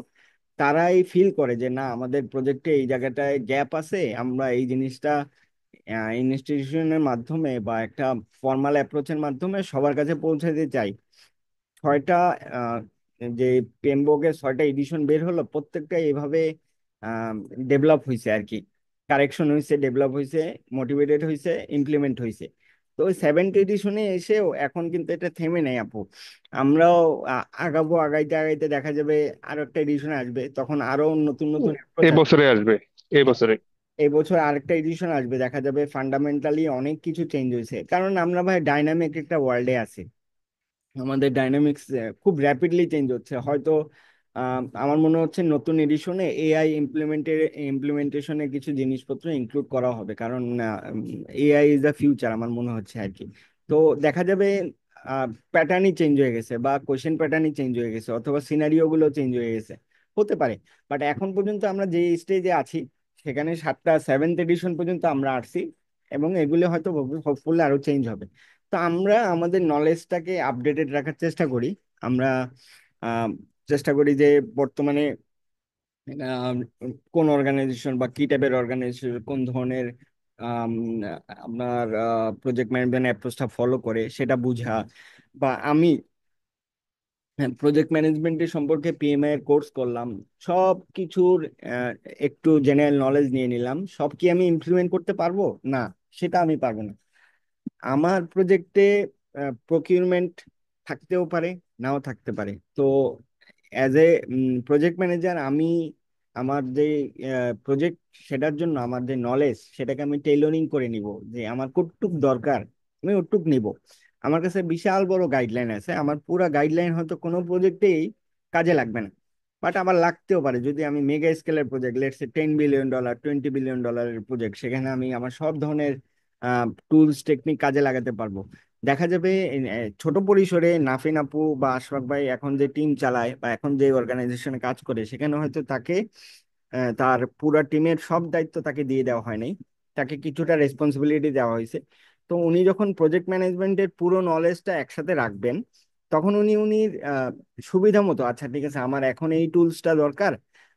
Speaker 1: তারাই ফিল করে যে না, আমাদের প্রজেক্টে এই জায়গাটায় গ্যাপ আছে, আমরা এই জিনিসটা ইনস্টিটিউশনের মাধ্যমে বা একটা ফর্মাল অ্যাপ্রোচের মাধ্যমে সবার কাছে পৌঁছে দিতে চাই। 6টা আহ, যে পেমবোকের 6টা এডিশন বের হলো, প্রত্যেকটা এইভাবে ডেভেলপ হয়েছে আর কি। কারেকশন হয়েছে, ডেভেলপ হয়েছে, মোটিভেটেড হয়েছে, ইমপ্লিমেন্ট হয়েছে। তো ওই 7th এডিশনে এসেও এখন কিন্তু এটা থেমে নেই আপু। আমরাও আগাবো, আগাইতে আগাইতে দেখা যাবে আরো একটা এডিশন আসবে, তখন আরো নতুন নতুন অ্যাপ্রোচ
Speaker 4: এই
Speaker 1: আসবে।
Speaker 4: বছরে আসবে, এই
Speaker 1: হ্যাঁ,
Speaker 4: বছরে।
Speaker 1: এই বছর আরেকটা এডিশন আসবে, দেখা যাবে ফান্ডামেন্টালি অনেক কিছু চেঞ্জ হয়েছে, কারণ আমরা ভাই ডাইনামিক একটা ওয়ার্ল্ডে আছি। আমাদের ডাইনামিক্স খুব র্যাপিডলি চেঞ্জ হচ্ছে। হয়তো আমার মনে হচ্ছে নতুন এডিশনে এআই ইমপ্লিমেন্টেশনে কিছু জিনিসপত্র ইনক্লুড করা হবে, কারণ এআই ইজ দ্য ফিউচার আমার মনে হচ্ছে আর কি। তো দেখা যাবে প্যাটার্নই চেঞ্জ হয়ে গেছে, বা কোয়েশ্চেন প্যাটার্নই চেঞ্জ হয়ে গেছে, অথবা সিনারিও গুলো চেঞ্জ হয়ে গেছে, হতে পারে। বাট এখন পর্যন্ত আমরা যে স্টেজে আছি সেখানে 7th এডিশন পর্যন্ত আমরা আসছি, এবং এগুলো হয়তো হোপফুলি আরো চেঞ্জ হবে। তো আমরা আমাদের নলেজটাকে আপডেটেড রাখার চেষ্টা করি। আমরা আহ, চেষ্টা করি যে বর্তমানে আহ, কোন অর্গানাইজেশন বা কি টাইপের অর্গানাইজেশন কোন ধরনের আম, আপনার প্রজেক্ট ম্যানেজমেন্ট অ্যাপ্রোচটা ফলো করে সেটা বুঝা। বা আমি প্রজেক্ট ম্যানেজমেন্টের সম্পর্কে পিএমআই এর কোর্স করলাম, সব কিছুর আহ, একটু জেনারেল নলেজ নিয়ে নিলাম, সব কি আমি ইমপ্লিমেন্ট করতে পারবো? না, সেটা আমি পারবো না। আমার প্রজেক্টে প্রকিউরমেন্ট থাকতেও পারে, নাও থাকতে পারে। তো অ্যাজ এ প্রজেক্ট ম্যানেজার আমি আমার যে প্রজেক্ট, সেটার জন্য আমার যে নলেজ সেটাকে আমি টেইলরিং করে নিব, যে আমার কতটুক দরকার আমি ওটুক নিব। আমার কাছে বিশাল বড় গাইডলাইন আছে, আমার পুরা গাইডলাইন হয়তো কোনো প্রজেক্টেই কাজে লাগবে না, বাট আবার লাগতেও পারে। যদি আমি মেগা স্কেলের project, let's say $10 billion, $20 billion project, সেখানে আমি আমার সব ধরনের টুলস টেকনিক কাজে লাগাতে পারবো। দেখা যাবে ছোট পরিসরে নাফিন আপু বা আশরাফ ভাই এখন যে টিম চালায় বা এখন যে অর্গানাইজেশনে কাজ করে, সেখানে হয়তো তাকে তার পুরো টিমের সব দায়িত্ব তাকে দিয়ে দেওয়া হয় নাই, তাকে কিছুটা রেসপন্সিবিলিটি দেওয়া হয়েছে। তো উনি যখন প্রজেক্ট ম্যানেজমেন্টের পুরো নলেজটা একসাথে রাখবেন, তখন উনি সুবিধা মতো, আচ্ছা ঠিক আছে, আমার এখন এই টুলসটা দরকার,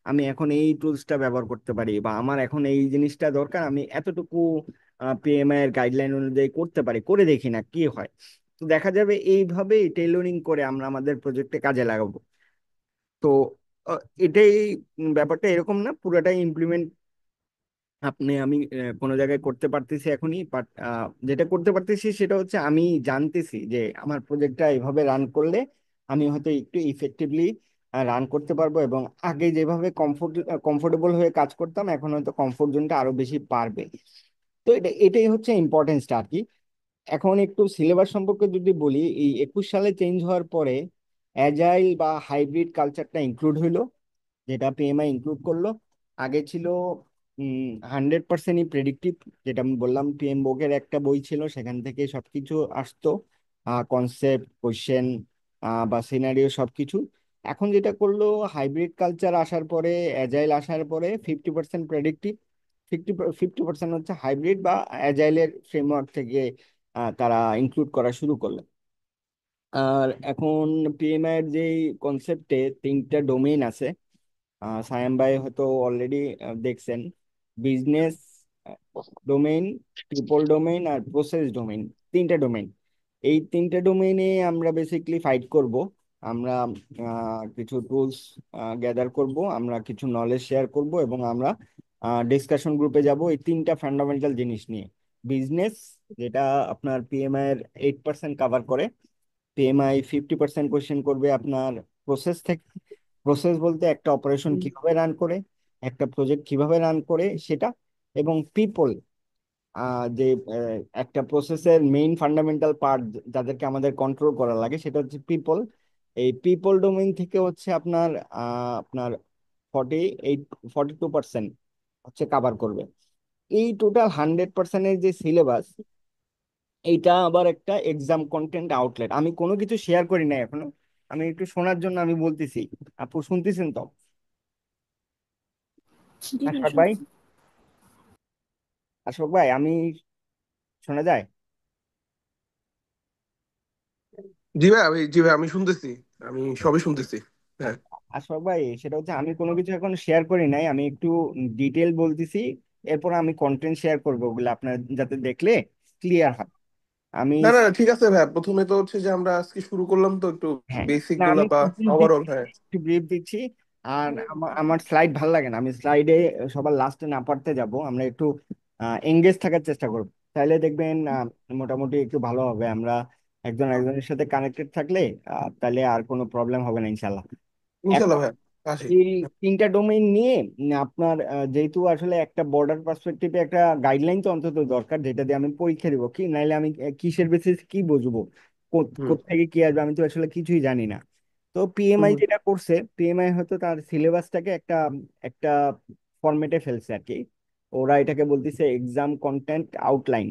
Speaker 1: আমি এখন এই টুলসটা ব্যবহার করতে পারি, বা আমার এখন এই জিনিসটা দরকার, আমি এতটুকু পিএমআই এর গাইডলাইন অনুযায়ী করতে পারি, করে দেখি না কি হয়। তো দেখা যাবে এইভাবেই টেইলরিং করে আমরা আমাদের প্রজেক্টে কাজে লাগাবো। তো এটাই ব্যাপারটা এরকম না, পুরোটাই ইমপ্লিমেন্ট আপনি আমি কোনো জায়গায় করতে পারতেছি এখনই, বাট যেটা করতে পারতেছি সেটা হচ্ছে আমি জানতেছি যে আমার প্রজেক্টটা এইভাবে রান করলে আমি হয়তো একটু ইফেক্টিভলি রান করতে পারবো, এবং আগে যেভাবে কমফোর্টেবল হয়ে কাজ করতাম এখন হয়তো কমফোর্ট জোনটা আরো বেশি পারবে। তো এটাই হচ্ছে ইম্পর্টেন্সটা আর কি। এখন একটু সিলেবাস সম্পর্কে যদি বলি, এই 21 সালে চেঞ্জ হওয়ার পরে অ্যাজাইল বা হাইব্রিড কালচারটা ইনক্লুড হইলো, যেটা পিএমআই ইনক্লুড করলো। আগে ছিল 100%ই প্রেডিক্টিভ, যেটা আমি বললাম, পিএম বোকের একটা বই ছিল, সেখান থেকে সবকিছু আসতো, কনসেপ্ট, কোশ্চেন বা সিনারিও সবকিছু। এখন যেটা করলো, হাইব্রিড কালচার আসার পরে, অ্যাজাইল আসার পরে 50% প্রেডিক্টিভ, 50% হচ্ছে হাইব্রিড বা অ্যাজাইলের ফ্রেমওয়ার্ক থেকে তারা ইনক্লুড করা শুরু করলেন। আর এখন পিএমআই এর যে কনসেপ্টে তিনটা ডোমেইন আছে, সায়াম ভাই হয়তো অলরেডি দেখছেন: বিজনেস ডোমেইন, পিপল ডোমেইন আর প্রসেস ডোমেইন। তিনটা ডোমেইন। এই তিনটা ডোমেইনে আমরা বেসিকলি ফাইট করব। আমরা কিছু টুলস গ্যাদার করব, আমরা কিছু নলেজ শেয়ার করব, এবং আমরা ডিসকাশন গ্রুপে যাব এই তিনটা ফান্ডামেন্টাল জিনিস নিয়ে। বিজনেস, যেটা আপনার পিএমআই এর 8% কাভার করে। পিএমআই 50% কোশ্চেন করবে আপনার প্রসেস থেকে। প্রসেস বলতে একটা অপারেশন কিভাবে রান করে, একটা প্রজেক্ট কিভাবে রান করে সেটা। এবং পিপল, যে একটা প্রসেসের মেইন ফান্ডামেন্টাল পার্ট যাদেরকে আমাদের কন্ট্রোল করা লাগে, সেটা হচ্ছে পিপল। এই পিপল ডোমেইন থেকে হচ্ছে আপনার আপনার 48 42% হচ্ছে কাভার করবে। এই টোটাল 100%-এর যে সিলেবাস, এইটা আবার একটা এক্সাম কন্টেন্ট আউটলেট। আমি কোনো কিছু শেয়ার করি না এখনো, আমি একটু শোনার জন্য আমি বলতেছি। আপু শুনতেছেন তো?
Speaker 3: জি ভাই
Speaker 1: আশফাক ভাই,
Speaker 3: শুনছি।
Speaker 1: আশফাক ভাই, আমি শোনা যায়?
Speaker 2: জি ভাই, আমি শুনতেছি, আমি সবই শুনতেছি। হ্যাঁ।
Speaker 1: আচ্ছা, আশফাক ভাই, সেটা হচ্ছে আমি কোনো কিছু এখন শেয়ার করি নাই, আমি একটু ডিটেল বলতেছি। এরপর আমি কন্টেন্ট শেয়ার করবো, ওগুলো আপনার যাতে দেখলে ক্লিয়ার হয়। আমি
Speaker 2: না না না, ঠিক আছে ভাই, প্রথমে তো হচ্ছে যে আমরা আজকে শুরু করলাম তো একটু
Speaker 1: হ্যাঁ,
Speaker 2: বেসিক
Speaker 1: না
Speaker 2: গুলা
Speaker 1: আমি
Speaker 2: বা
Speaker 1: একটু brief
Speaker 2: ওভারঅল।
Speaker 1: দিচ্ছি,
Speaker 2: হ্যাঁ।
Speaker 1: একটু ব্রিফ দিচ্ছি। আর আমার আমার স্লাইড ভালো লাগে না, আমি স্লাইডে সবার লাস্টে না পারতে যাব। আমরা একটু এঙ্গেজ থাকার চেষ্টা করব, তাহলে দেখবেন মোটামুটি একটু ভালো হবে। আমরা একজন একজনের সাথে কানেক্টেড থাকলে তাহলে আর কোনো প্রবলেম হবে না ইনশাল্লাহ।
Speaker 2: ইনশাল্লাহ
Speaker 1: এখন
Speaker 2: ভাই, আসি।
Speaker 1: এই তিনটা ডোমেইন নিয়ে আপনার যেহেতু আসলে একটা বর্ডার পার্সপেক্টিভে একটা গাইডলাইন তো অন্তত দরকার, যেটা দিয়ে আমি পরীক্ষা দিব। কি নাইলে আমি কিসের বেসিস কি বুঝবো,
Speaker 2: হুম
Speaker 1: কোথেকে কি আসবে, আমি তো আসলে কিছুই জানি না। তো পিএমআই
Speaker 2: হুম
Speaker 1: যেটা করছে, পিএমআই হয়তো তার সিলেবাসটাকে একটা একটা ফরম্যাটে ফেলছে আর কি। ওরা এটাকে বলতেছে exam content outline.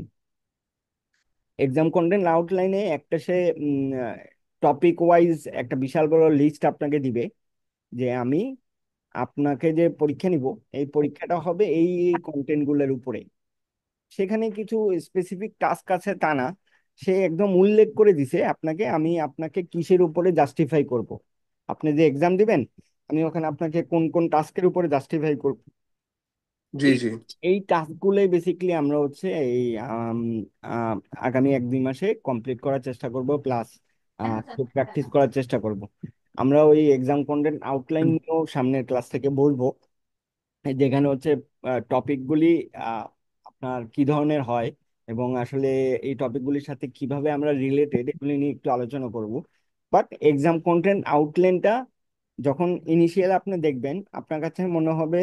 Speaker 1: Exam content আউটলাইনে একটা সে টপিক ওয়াইজ একটা বিশাল বড় লিস্ট আপনাকে দিবে, যে আমি আপনাকে যে পরীক্ষা নিব, এই পরীক্ষাটা হবে এই এই কন্টেন্ট গুলোর উপরে। সেখানে কিছু স্পেসিফিক টাস্ক আছে তা না, সে একদম উল্লেখ করে দিছে আপনাকে, আমি আপনাকে কিসের উপরে জাস্টিফাই করব। আপনি যে এক্সাম দিবেন, আমি ওখানে আপনাকে কোন কোন টাস্কের উপরে জাস্টিফাই করব।
Speaker 2: জি
Speaker 1: এই
Speaker 2: জি।
Speaker 1: এই টাস্কগুলোই বেসিক্যালি আমরা হচ্ছে এই আম, আম, আগামী 1-2 মাসে কমপ্লিট করার চেষ্টা করব, প্লাস প্র্যাকটিস করার চেষ্টা করব। আমরা ওই এক্সাম কন্টেন্ট আউটলাইন নিয়েও সামনের ক্লাস থেকে বলবো, যেখানে হচ্ছে টপিকগুলি আপনার কি ধরনের হয়, এবং আসলে এই টপিকগুলির সাথে কিভাবে আমরা রিলেটেড, এগুলি নিয়ে একটু আলোচনা করব। বাট এক্সাম কন্টেন্ট আউটলাইনটা যখন ইনিশিয়াল আপনি দেখবেন, আপনার কাছে মনে হবে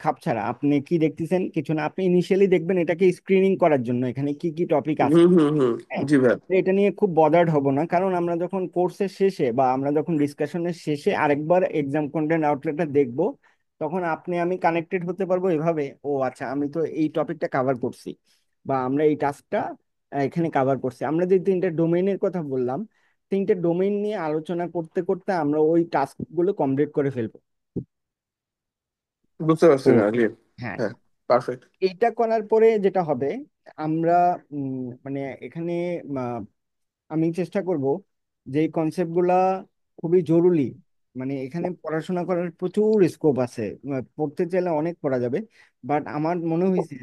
Speaker 1: খাপছাড়া, আপনি কি দেখতেছেন কিছু না। আপনি ইনিশিয়ালি দেখবেন এটাকে স্ক্রিনিং করার জন্য এখানে কি কি টপিক আছে।
Speaker 2: হুম।
Speaker 1: হ্যাঁ,
Speaker 2: জি ভাই।
Speaker 1: এটা নিয়ে খুব বদার্ড হব না, কারণ আমরা যখন কোর্সের শেষে বা আমরা যখন ডিসকাশনের শেষে আরেকবার এক্সাম কন্টেন্ট আউটলেটটা দেখব, তখন আপনি আমি কানেক্টেড হতে পারবো এভাবে: ও আচ্ছা, আমি তো এই টপিকটা কাভার করছি, বা আমরা এই টাস্কটা এখানে কাভার করছি। আমরা যে তিনটা ডোমেইনের কথা বললাম, তিনটে ডোমেইন নিয়ে আলোচনা করতে করতে আমরা ওই টাস্ক গুলো কমপ্লিট করে ফেলবো।
Speaker 2: বুঝতে পারছি
Speaker 1: ও
Speaker 2: না, জি।
Speaker 1: হ্যাঁ,
Speaker 2: হ্যাঁ, পারফেক্ট।
Speaker 1: এইটা করার পরে যেটা হবে, আমরা মানে এখানে আমি চেষ্টা করব যে এই কনসেপ্ট গুলা খুবই জরুরি। মানে এখানে পড়াশোনা করার প্রচুর স্কোপ আছে, পড়তে চাইলে অনেক পড়া যাবে। বাট আমার মনে হয়েছে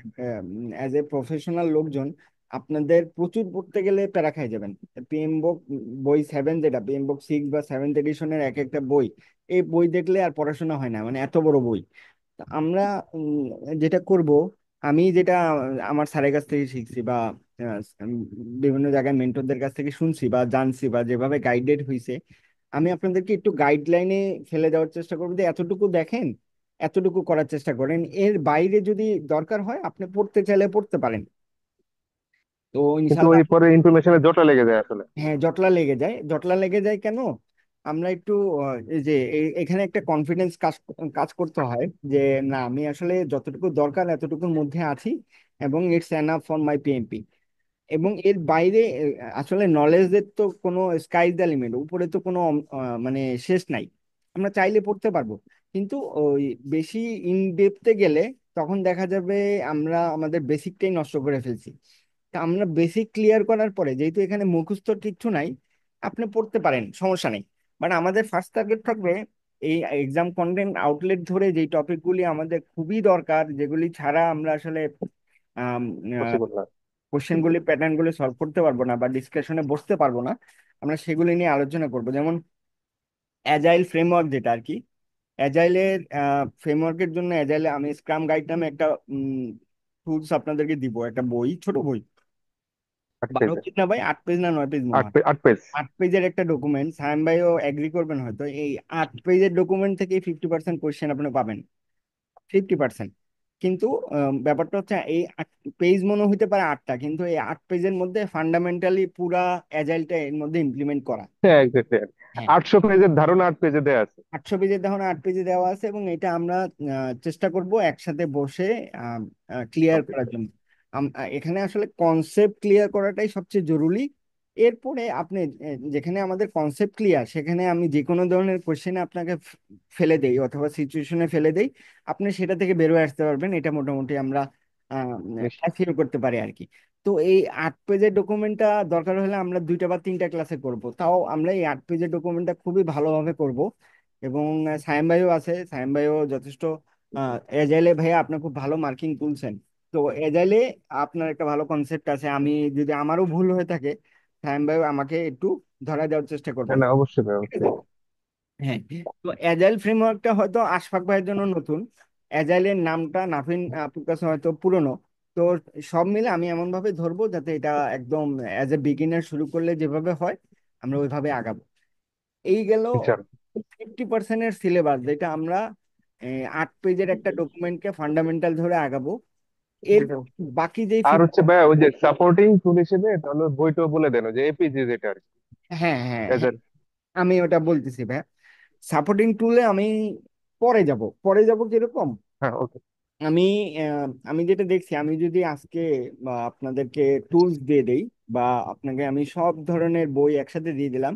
Speaker 1: অ্যাজ এ প্রফেশনাল লোকজন, আপনাদের প্রচুর পড়তে গেলে প্যারা খাই যাবেন। পিএম বুক বই 7, যেটা পিএম বুক 6 বা 7th এডিশনের এক একটা বই, এই বই দেখলে আর পড়াশোনা হয় না, মানে এত বড় বই। তা আমরা যেটা করব, আমি যেটা আমার স্যারের কাছ থেকে শিখছি, বা বিভিন্ন জায়গায় মেন্টরদের কাছ থেকে শুনছি বা জানছি, বা যেভাবে গাইডেড হয়েছে, আমি আপনাদেরকে একটু গাইডলাইনে ফেলে দেওয়ার চেষ্টা করবো, যে এতটুকু দেখেন, এতটুকু করার চেষ্টা করেন, এর বাইরে যদি দরকার হয় আপনি পড়তে চাইলে পড়তে পারেন। তো
Speaker 4: কিন্তু
Speaker 1: ইনশাল্লাহ।
Speaker 4: ওই পরে ইনফরমেশনের জটা লেগে যায় আসলে।
Speaker 1: হ্যাঁ, জটলা লেগে যায়। জটলা লেগে যায় কেন? আমরা একটু এই যে এখানে একটা কনফিডেন্স কাজ কাজ করতে হয়, যে না, আমি আসলে যতটুকু দরকার এতটুকুর মধ্যে আছি, এবং it's enough for my PMP. এবং এর বাইরে আসলে নলেজের তো কোনো স্কাই দ্য লিমিট, উপরে তো কোনো মানে শেষ নাই। আমরা চাইলে পড়তে পারবো, কিন্তু ওই বেশি ইন ডেপথে গেলে তখন দেখা যাবে আমরা আমাদের বেসিকটাই নষ্ট করে ফেলছি। তা আমরা বেসিক ক্লিয়ার করার পরে, যেহেতু এখানে মুখস্থ কিচ্ছু নাই, আপনি পড়তে পারেন, সমস্যা নেই। বাট আমাদের ফার্স্ট টার্গেট থাকবে এই এক্সাম কন্টেন্ট আউটলেট ধরে যেই টপিকগুলি আমাদের খুবই দরকার, যেগুলি ছাড়া আমরা আসলে
Speaker 4: পসিবল না।
Speaker 1: কোশ্চেনগুলি প্যাটার্নগুলি সলভ করতে পারবো না বা ডিসকাশনে বসতে পারবো না, আমরা সেগুলি নিয়ে আলোচনা করব। যেমন অ্যাজাইল ফ্রেমওয়ার্ক, যেটা আর কি অ্যাজাইলের ফ্রেমওয়ার্কের জন্য অ্যাজাইলে আমি স্ক্রাম গাইড নামে একটা টুলস আপনাদেরকে দিব, একটা বই, ছোট বই, 12
Speaker 4: 8 পেজে,
Speaker 1: পেজ না ভাই, 8 পেজ না 9 পেজ মনে হয়।
Speaker 4: 8 পেজ।
Speaker 1: 8 পেজের একটা ডকুমেন্ট, সায়েম ভাইও এগ্রি করবেন হয়তো, এই 8 পেজের ডকুমেন্ট থেকে 50% কোয়েশ্চেন আপনি পাবেন, 50%। কিন্তু ব্যাপারটা হচ্ছে এই 8 পেজ মনে হইতে পারে 8টা, কিন্তু এই 8 পেজের মধ্যে ফান্ডামেন্টালি পুরা অ্যাজাইলটা এর মধ্যে ইমপ্লিমেন্ট করা।
Speaker 4: হ্যাঁ, এক্স্যাক্টলি।
Speaker 1: হ্যাঁ,
Speaker 4: 800 পেজের ধারণা 8 পেজে দেয়া আছে।
Speaker 1: 800 পেজের দেখুন 8 পেজে দেওয়া আছে, এবং এটা আমরা চেষ্টা করব একসাথে বসে ক্লিয়ার
Speaker 4: কমপ্লিট
Speaker 1: করার
Speaker 4: করে।
Speaker 1: জন্য। এখানে আসলে কনসেপ্ট ক্লিয়ার করাটাই সবচেয়ে জরুরি। এরপরে আপনি যেখানে আমাদের কনসেপ্ট ক্লিয়ার, সেখানে আমি যে কোনো ধরনের কোশ্চেনে আপনাকে ফেলে দেই অথবা সিচুয়েশনে ফেলে দেই, আপনি সেটা থেকে বেরোয় আসতে পারবেন, এটা মোটামুটি আমরা
Speaker 4: নিশ্চয়।
Speaker 1: অ্যাসিওর করতে পারি আর কি। তো এই 8 পেজের ডকুমেন্টটা দরকার হলে আমরা 2টা বা 3টা ক্লাসে করব, তাও আমরা এই 8 পেজের ডকুমেন্টটা খুবই ভালোভাবে করব। এবং সায়েম ভাইও আছে, সায়েম ভাইও যথেষ্ট এজাইলে, ভাইয়া আপনি খুব ভালো মার্কিং তুলছেন। তো এজাইলে আপনার একটা ভালো কনসেপ্ট আছে, আমি যদি আমারও ভুল হয়ে থাকে, সায়েম ভাইও আমাকে একটু ধরা দেওয়ার চেষ্টা
Speaker 4: না
Speaker 1: করবেন।
Speaker 4: না, অবশ্যই ভাই,
Speaker 1: ঠিক আছে।
Speaker 4: অবশ্যই।
Speaker 1: হ্যাঁ। তো অ্যাজাইল ফ্রেমওয়ার্কটা হয়তো আশফাক ভাইয়ের জন্য নতুন, অ্যাজাইলের নামটা নাফিন আপুর কাছে হয়তো পুরনো। তো সব মিলে আমি এমন ভাবে ধরবো যাতে এটা একদম অ্যাজ এ বিগিনার শুরু করলে যেভাবে হয় আমরা ওইভাবে আগাবো। এই গেল
Speaker 4: ইনশাআল্লাহ।
Speaker 1: 50%-এর সিলেবাস, যেটা আমরা 8 পেজের একটা ডকুমেন্টকে ফান্ডামেন্টাল ধরে আগাবো। এর বাকি যেই
Speaker 4: আর হচ্ছে ভাই, ওই যে সাপোর্টিং টুল হিসেবে তাহলে বইটাও বলে দেন, ওই যে এপিজি যেটা আর কি।
Speaker 1: হ্যাঁ, হ্যাঁ, হ্যাঁ,
Speaker 4: এদের।
Speaker 1: আমি ওটা বলতেছি ভাই। সাপোর্টিং টুলে আমি পরে যাব কিরকম,
Speaker 4: হ্যাঁ, ওকে।
Speaker 1: আমি আমি যেটা দেখছি, আমি যদি আজকে আপনাদেরকে টুলস দিয়ে দেই, বা আপনাকে আমি সব ধরনের বই একসাথে দিয়ে দিলাম,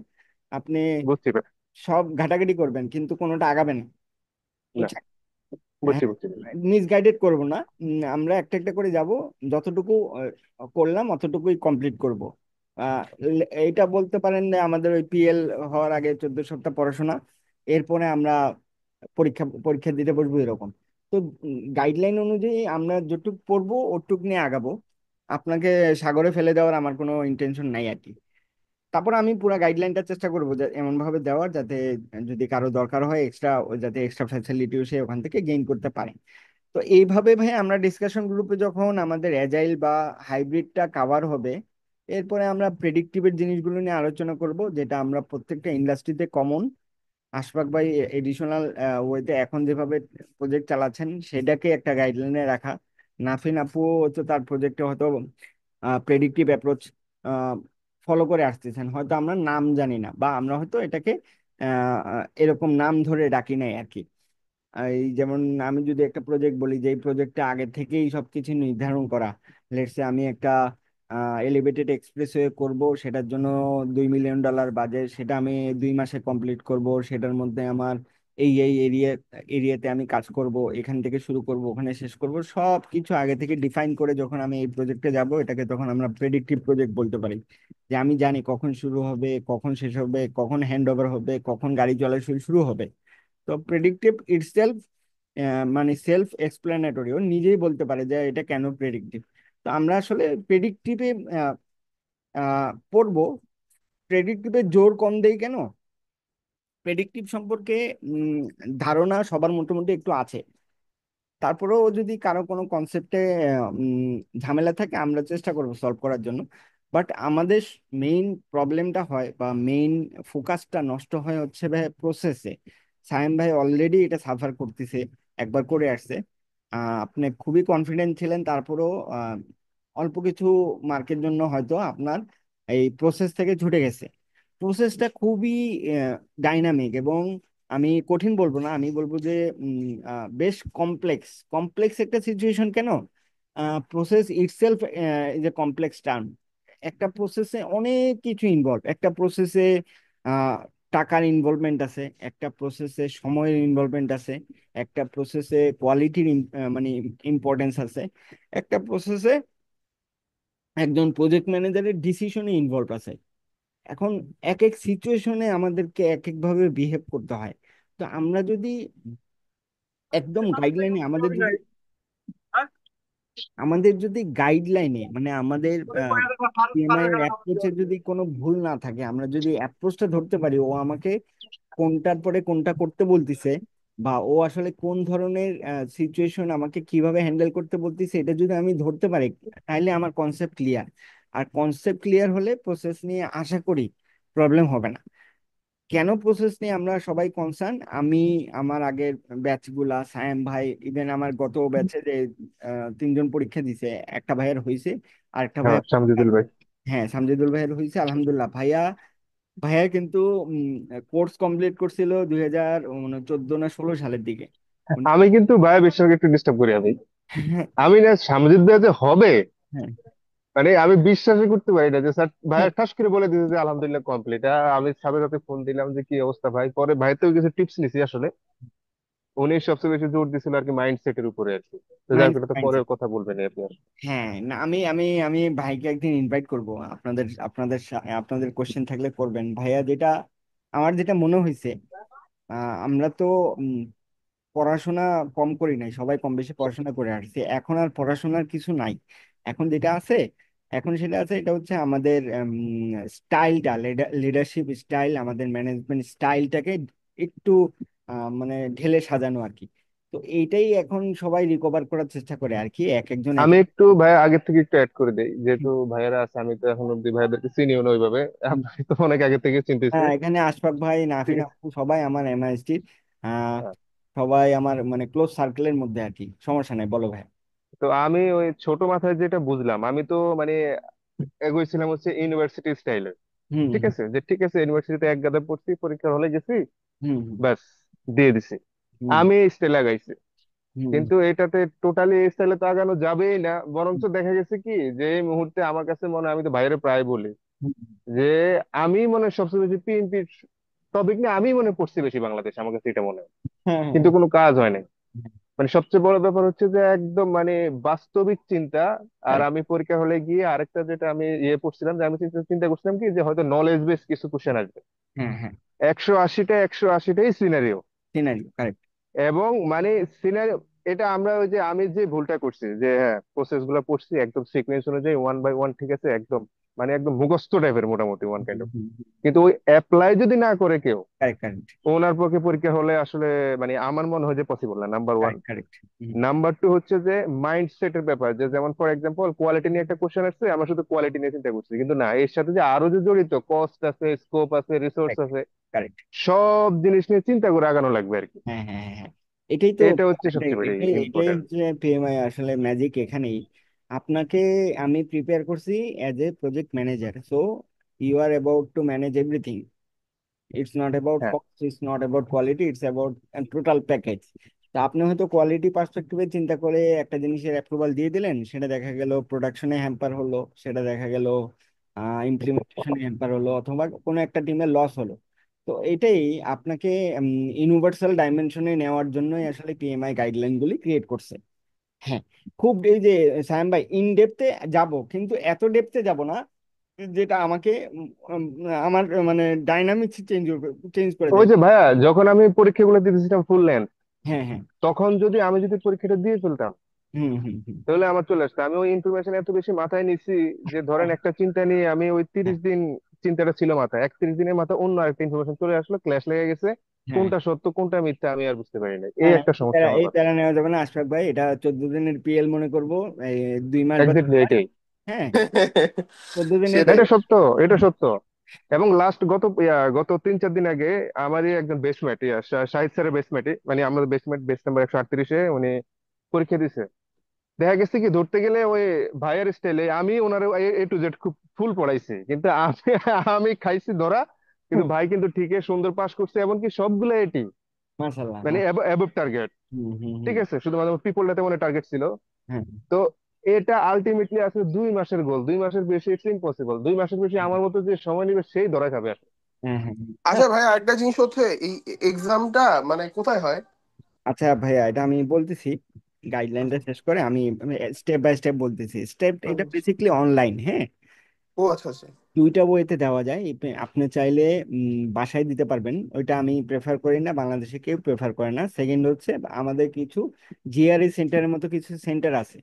Speaker 1: আপনি
Speaker 4: বুঝছি ভাই।
Speaker 1: সব ঘাটাঘাটি করবেন কিন্তু কোনোটা আগাবে না,
Speaker 4: না,
Speaker 1: বুঝছেন? হ্যাঁ,
Speaker 4: বুঝছি বুঝছি ভাই।
Speaker 1: মিসগাইডেড করব না। আমরা একটা একটা করে যাব, যতটুকু করলাম অতটুকুই কমপ্লিট করব। এইটা বলতে পারেন যে আমাদের ওই পিএল হওয়ার আগে 14 সপ্তাহ পড়াশোনা, এরপরে আমরা পরীক্ষা পরীক্ষা দিতে বসবো এরকম। তো গাইডলাইন অনুযায়ী আমরা যেটুক পড়বো ওটুক নিয়ে আগাবো। আপনাকে সাগরে ফেলে দেওয়ার আমার কোনো ইন্টেনশন নাই আর কি। তারপর আমি পুরো গাইডলাইনটা চেষ্টা করবো যে এমন ভাবে দেওয়ার যাতে যদি কারো দরকার হয় এক্সট্রা, যাতে এক্সট্রা ফ্যাসিলিটিও সে ওখান থেকে গেইন করতে পারে। তো এইভাবে ভাই আমরা ডিসকাশন গ্রুপে যখন আমাদের অ্যাজাইল বা হাইব্রিডটা কাভার হবে, এরপরে আমরা প্রেডিক্টিভের জিনিসগুলো নিয়ে আলোচনা করব, যেটা আমরা প্রত্যেকটা ইন্ডাস্ট্রিতে কমন। আশফাক ভাই এডিশনাল ওয়েতে এখন যেভাবে প্রজেক্ট চালাচ্ছেন সেটাকে একটা গাইডলাইনে রাখা। নাফিন আপু হচ্ছে তার প্রজেক্টে হয়তো প্রেডিক্টিভ অ্যাপ্রোচ ফলো করে আসতেছেন, হয়তো আমরা নাম জানি না, বা আমরা হয়তো এটাকে এরকম নাম ধরে ডাকি নাই আর কি। এই যেমন আমি যদি একটা প্রজেক্ট বলি, যে এই প্রজেক্টটা আগে থেকেই সবকিছু নির্ধারণ করা, লেটসে আমি একটা এলিভেটেড এক্সপ্রেসওয়ে করব, সেটার জন্য $2 মিলিয়ন বাজেট, সেটা আমি 2 মাসে কমপ্লিট করব, সেটার মধ্যে আমার এই এরিয়াতে আমি কাজ করব, এখান থেকে শুরু করব ওখানে শেষ করব, সব কিছু আগে থেকে ডিফাইন করে যখন আমি এই প্রজেক্টে যাব, এটাকে তখন আমরা প্রেডিক্টিভ প্রজেক্ট বলতে পারি। যে আমি জানি কখন শুরু হবে, কখন শেষ হবে, কখন হ্যান্ড ওভার হবে, কখন গাড়ি চলা শুরু শুরু হবে। তো প্রেডিক্টিভ ইটসেলফ মানে সেলফ এক্সপ্লেনেটরি, ও নিজেই বলতে পারে যে এটা কেন প্রেডিক্টিভ। তো আমরা আসলে প্রেডিক্টিভে পড়বো। প্রেডিক্টিভে জোর কম দেই কেন, প্রেডিক্টিভ সম্পর্কে উম, ধারণা সবার মোটামুটি একটু আছে। তারপরেও যদি কারো কোনো কনসেপ্টে ঝামেলা থাকে আমরা চেষ্টা করবো সলভ করার জন্য। বাট আমাদের মেইন প্রবলেমটা হয় বা মেইন ফোকাসটা নষ্ট হয় হচ্ছে ভাই প্রসেসে। সায়েম ভাই অলরেডি এটা সাফার করতেছে, একবার করে আসছে। আপনি খুবই কনফিডেন্ট ছিলেন, তারপরেও অল্প কিছু মার্কের জন্য হয়তো আপনার এই প্রসেস থেকে ছুটে গেছে। প্রসেসটা খুবই ডাইনামিক, এবং আমি কঠিন বলবো না, আমি বলবো যে বেশ কমপ্লেক্স। কমপ্লেক্স একটা সিচুয়েশন কেন, process itself is a complex term. একটা প্রসেসে অনেক কিছু ইনভলভ, একটা প্রসেসে টাকার ইনভলভমেন্ট আছে, একটা প্রসেসে সময়ের ইনভলভমেন্ট আছে, একটা প্রসেসে কোয়ালিটির মানে ইম্পর্টেন্স আছে, একটা প্রসেসে একজন প্রজেক্ট ম্যানেজারের ডিসিশনে ইনভলভ আছে। এখন এক এক সিচুয়েশনে আমাদেরকে এক এক ভাবে বিহেভ করতে হয়। তো আমরা যদি একদম গাইডলাইনে, আমাদের যদি গাইডলাইনে মানে আমাদের পিএমআই এর অ্যাপ্রোচে যদি কোনো ভুল না থাকে, আমরা যদি অ্যাপ্রোচটা ধরতে পারি, ও আমাকে কোনটার পরে কোনটা করতে বলতিছে, বা ও আসলে কোন ধরনের সিচুয়েশন আমাকে কিভাবে হ্যান্ডেল করতে বলতিছে, এটা যদি আমি ধরতে পারি, তাহলে আমার কনসেপ্ট ক্লিয়ার। আর কনসেপ্ট ক্লিয়ার হলে প্রসেস নিয়ে আশা করি প্রবলেম হবে না। কেন প্রসেস নিয়ে আমরা সবাই কনসার্ন, আমি আমার আগের ব্যাচ গুলা, সায়েম ভাই, ইভেন আমার গত ব্যাচে যে 3 জন পরীক্ষা দিছে, একটা ভাইয়ের হয়েছে, আর একটা
Speaker 4: হ্যাঁ,
Speaker 1: ভাইয়ের,
Speaker 4: সামজুদুল ভাই।
Speaker 1: হ্যাঁ সামজেদুল ভাইয়ের হয়েছে আলহামদুলিল্লাহ। ভাইয়া ভাইয়া কিন্তু কোর্স কমপ্লিট করছিল 2014 না 2016 সালের দিকে। উনি-
Speaker 4: আমি কিন্তু ভাই বিশ্বকে একটু ডিস্টার্ব করি আমি।
Speaker 1: হ্যাঁ,
Speaker 4: আমি না সামজিদ ভাই যে হবে,
Speaker 1: হ্যাঁ,
Speaker 4: মানে আমি বিশ্বাসই করতে পারি না যে স্যার ভাই ঠাস করে বলে দিয়েছে যে আলহামদুলিল্লাহ কমপ্লিট। আমি সাথে সাথে ফোন দিলাম যে কি অবস্থা ভাই, পরে ভাই তো কিছু টিপস নিছি আসলে। উনি সবচেয়ে বেশি জোর দিছিল আর কি মাইন্ডসেটের উপরে আর কি। তো যাই হোক, এটা তো পরে
Speaker 1: মাইন্ডসেট।
Speaker 4: কথা বলবেন আপনি আর।
Speaker 1: হ্যাঁ, না আমি আমি আমি ভাইকে একদিন ইনভাইট করব, আপনাদের আপনাদের আপনাদের কোশ্চেন থাকলে করবেন ভাইয়া। যেটা আমার যেটা মনে হয়েছে, আমরা তো উম, পড়াশোনা কম করি নাই, সবাই কম বেশি পড়াশোনা করে আসছে। এখন আর পড়াশোনার কিছু নাই। এখন যেটা আছে, এখন সেটা আছে, এটা হচ্ছে আমাদের স্টাইলটা, লিডারশিপ স্টাইল, আমাদের ম্যানেজমেন্ট স্টাইলটাকে একটু মানে ঢেলে সাজানো আর কি। তো এইটাই এখন সবাই রিকভার করার চেষ্টা করে আর কি, এক একজন এক
Speaker 4: আমি
Speaker 1: এক।
Speaker 4: একটু ভাই আগের থেকে একটু অ্যাড করে দেই, যেহেতু ভাইয়ারা আছে, আমি তো এখন অব্দি ভাইয়াদেরকে চিনিও না ওইভাবে। আপনি তো অনেক আগে থেকে চিনতেছে।
Speaker 1: হ্যাঁ, এখানে আশফাক ভাই,
Speaker 4: ঠিক
Speaker 1: নাফিন
Speaker 4: আছে।
Speaker 1: আপু সবাই আমার এমআইএসটির আহ
Speaker 4: হ্যাঁ।
Speaker 1: সবাই আমার মানে ক্লোজ সার্কেলের মধ্যে আর কি। সমস্যা নাই, বলো ভাই।
Speaker 4: তো আমি ওই ছোট মাথায় যেটা বুঝলাম, আমি তো মানে এগোইছিলাম হচ্ছে ইউনিভার্সিটি স্টাইলে।
Speaker 1: হুম,
Speaker 4: ঠিক আছে, যে ঠিক আছে ইউনিভার্সিটিতে এক গাদা পড়ছি, পরীক্ষার হলে গেছি,
Speaker 1: হুম, হুম,
Speaker 4: ব্যাস দিয়ে দিছি।
Speaker 1: হুম,
Speaker 4: আমি স্টাইল লাগাইছি,
Speaker 1: হুম,
Speaker 4: কিন্তু এটাতে টোটালি এই স্টাইলে তো আগানো যাবেই না। বরঞ্চ দেখা গেছে কি, যে এই মুহূর্তে আমার কাছে মনে হয়, আমি তো বাইরে প্রায় বলি
Speaker 1: হুম,
Speaker 4: যে আমি মনে হয় সবচেয়ে বেশি পিএনপি টপিক নিয়ে আমি মনে হয় পড়ছি বেশি বাংলাদেশ, আমার কাছে এটা মনে হয়।
Speaker 1: হ্যাঁ,
Speaker 4: কিন্তু
Speaker 1: হ্যাঁ,
Speaker 4: কোনো কাজ হয় নাই। মানে সবচেয়ে বড় ব্যাপার হচ্ছে যে একদম মানে বাস্তবিক চিন্তা। আর
Speaker 1: কারেক্ট।
Speaker 4: আমি পরীক্ষা হলে গিয়ে আরেকটা যেটা আমি ইয়ে পড়ছিলাম, যে আমি চিন্তা চিন্তা করছিলাম কি, যে হয়তো নলেজ বেস কিছু কোশ্চেন আসবে।
Speaker 1: হ্যাঁ, হ্যাঁ,
Speaker 4: 180টাই সিনারিও।
Speaker 1: Scenario correct.
Speaker 4: এবং মানে সিনারিও, এটা আমরা ওই যে আমি যে ভুলটা করছি, যে হ্যাঁ প্রসেস গুলো পড়ছি একদম সিকোয়েন্স অনুযায়ী ওয়ান বাই ওয়ান, ঠিক আছে, একদম মানে একদম মুখস্থ টাইপের মোটামুটি ওয়ান কাইন্ড অফ। কিন্তু ওই অ্যাপ্লাই যদি না করে কেউ,
Speaker 1: কারেক্ট, কারেক্ট,
Speaker 4: ওনার পক্ষে পরীক্ষা হলে আসলে মানে আমার মনে হয় যে পসিবল না, number one.
Speaker 1: Correct, correct.
Speaker 4: Number two হচ্ছে যে মাইন্ড সেটের ব্যাপার, যে যেমন ফর এক্সাম্পল কোয়ালিটি নিয়ে একটা কোশ্চেন আসছে, আমরা শুধু কোয়ালিটি নিয়ে চিন্তা করছি, কিন্তু না, এর সাথে যে আরো যে জড়িত কস্ট আছে, স্কোপ আছে, রিসোর্স
Speaker 1: কারেক্ট,
Speaker 4: আছে,
Speaker 1: কারেক্ট।
Speaker 4: সব জিনিস নিয়ে চিন্তা করে আগানো লাগবে আর কি।
Speaker 1: হ্যাঁ, হ্যাঁ, হ্যাঁ, হ্যাঁ। এটাই তো
Speaker 4: এটা হচ্ছে
Speaker 1: এটাই
Speaker 4: সবচেয়ে বড়
Speaker 1: এটাই এটাই
Speaker 4: ইম্পর্টেন্ট।
Speaker 1: হচ্ছে পিএমআই আসলে ম্যাজিক এখানেই। আপনাকে আমি প্রিপেয়ার করছি as a project manager, so you are about to manage everything. It's not about
Speaker 4: হ্যাঁ,
Speaker 1: cost, it's not about quality, it's about total package. তা আপনি হয়তো কোয়ালিটি পার্সপেক্টিভে চিন্তা করে একটা জিনিসের অ্যাপ্রুভাল দিয়ে দিলেন, সেটা দেখা গেল প্রোডাকশনে হ্যাম্পার হলো, সেটা দেখা গেল ইমপ্লিমেন্টেশনে হ্যাম্পার হলো, অথবা কোনো একটা টিমের লস হলো। তো এটাই আপনাকে ইউনিভার্সাল ডাইমেনশনে নেওয়ার জন্যই আসলে পিএমআই গাইডলাইনগুলি ক্রিয়েট করছে। হ্যাঁ, খুব এই যে সায়েম ভাই ইন ডেপথে যাব, কিন্তু এত ডেপথে যাব না যেটা আমাকে উম, আমার মানে ডাইনামিক্স চেঞ্জ করে
Speaker 4: ওই
Speaker 1: দেয়।
Speaker 4: যে ভাইয়া, যখন আমি পরীক্ষাগুলো দিতেছিলাম ফুল লেন্থ,
Speaker 1: হ্যাঁ, হ্যাঁ,
Speaker 4: তখন যদি আমি যদি পরীক্ষাটা দিয়ে ফেলতাম,
Speaker 1: হুম, হুম, হুম,
Speaker 4: তাহলে আমার চলে আসতো। আমি ওই ইনফরমেশন এত বেশি মাথায় নিছি, যে ধরেন
Speaker 1: হ্যাঁ,
Speaker 4: একটা চিন্তা নিয়ে আমি ওই
Speaker 1: হ্যাঁ,
Speaker 4: 30 দিন চিন্তাটা ছিল মাথায়, 31 দিনের মাথায় অন্য আরেকটা ইনফরমেশন চলে আসলো, ক্ল্যাশ লেগে গেছে,
Speaker 1: হ্যাঁ,
Speaker 4: কোনটা সত্য কোনটা মিথ্যা আমি আর বুঝতে পারি না। এই
Speaker 1: হ্যাঁ।
Speaker 4: একটা সমস্যা আমার
Speaker 1: এই
Speaker 4: কাছে।
Speaker 1: প্যারা নেওয়া যাবে না আশফাক ভাই, এটা 14 দিনের পিএল মনে করবো, এই 2 মাস বা
Speaker 4: এক্স্যাক্টলি
Speaker 1: 3 মাস।
Speaker 4: এটাই।
Speaker 1: হ্যাঁ, 14 দিনের
Speaker 2: সেটাই।
Speaker 4: এটা সত্য, এটা সত্য। এবং লাস্ট গত 3-4 দিন আগে আমারই একজন বেস্টমেট, শাহিদ স্যারের বেস্টমেট, মানে আমাদের বেস্টমেট, বেস্ট নাম্বার 138-এ উনি পরীক্ষা দিছে। দেখা গেছে কি, ধরতে গেলে ওই ভাইয়ের স্টাইলে আমি ওনার এ টু জেড খুব ফুল পড়াইছি, কিন্তু আমি আমি খাইছি ধরা। কিন্তু ভাই কিন্তু ঠিকই সুন্দর পাস করছে, এমনকি সবগুলো এটি
Speaker 1: মাশাল্লাহ,
Speaker 4: মানে অ্যাবভ টার্গেট।
Speaker 1: হুম, হুম,
Speaker 4: ঠিক
Speaker 1: হুম,
Speaker 4: আছে, শুধুমাত্র পিপলটাতে মনে টার্গেট ছিল।
Speaker 1: হ্যাঁ,
Speaker 4: তো এটা আলটিমেটলি আসলে 2 মাসের গোল, 2 মাসের বেশি ইটস ইম্পসিবল, 2 মাসের বেশি আমার মতো যে সময় নিবে সেই ধরা খাবে আসলে।
Speaker 1: হ্যাঁ, হ্যাঁ, হ্যাঁ।
Speaker 2: আচ্ছা ভাই, আরেকটা জিনিস হচ্ছে এই এক্সামটা মানে কোথায় হয়?
Speaker 1: আচ্ছা ভাইয়া, এটা আমি বলতেছি। গাইডলাইনটা শেষ করে আমি স্টেপ বাই স্টেপ বলতেছি। স্টেপ এটা বেসিকলি অনলাইন, হ্যাঁ।
Speaker 2: ও আচ্ছা আচ্ছা।
Speaker 1: দুইটা বইতে দেওয়া যায়, আপনি চাইলে বাসায় দিতে পারবেন, ওইটা আমি প্রেফার করি না, বাংলাদেশে কেউ প্রেফার করে না। সেকেন্ড হচ্ছে আমাদের কিছু জিআরই সেন্টারের মতো কিছু সেন্টার আছে,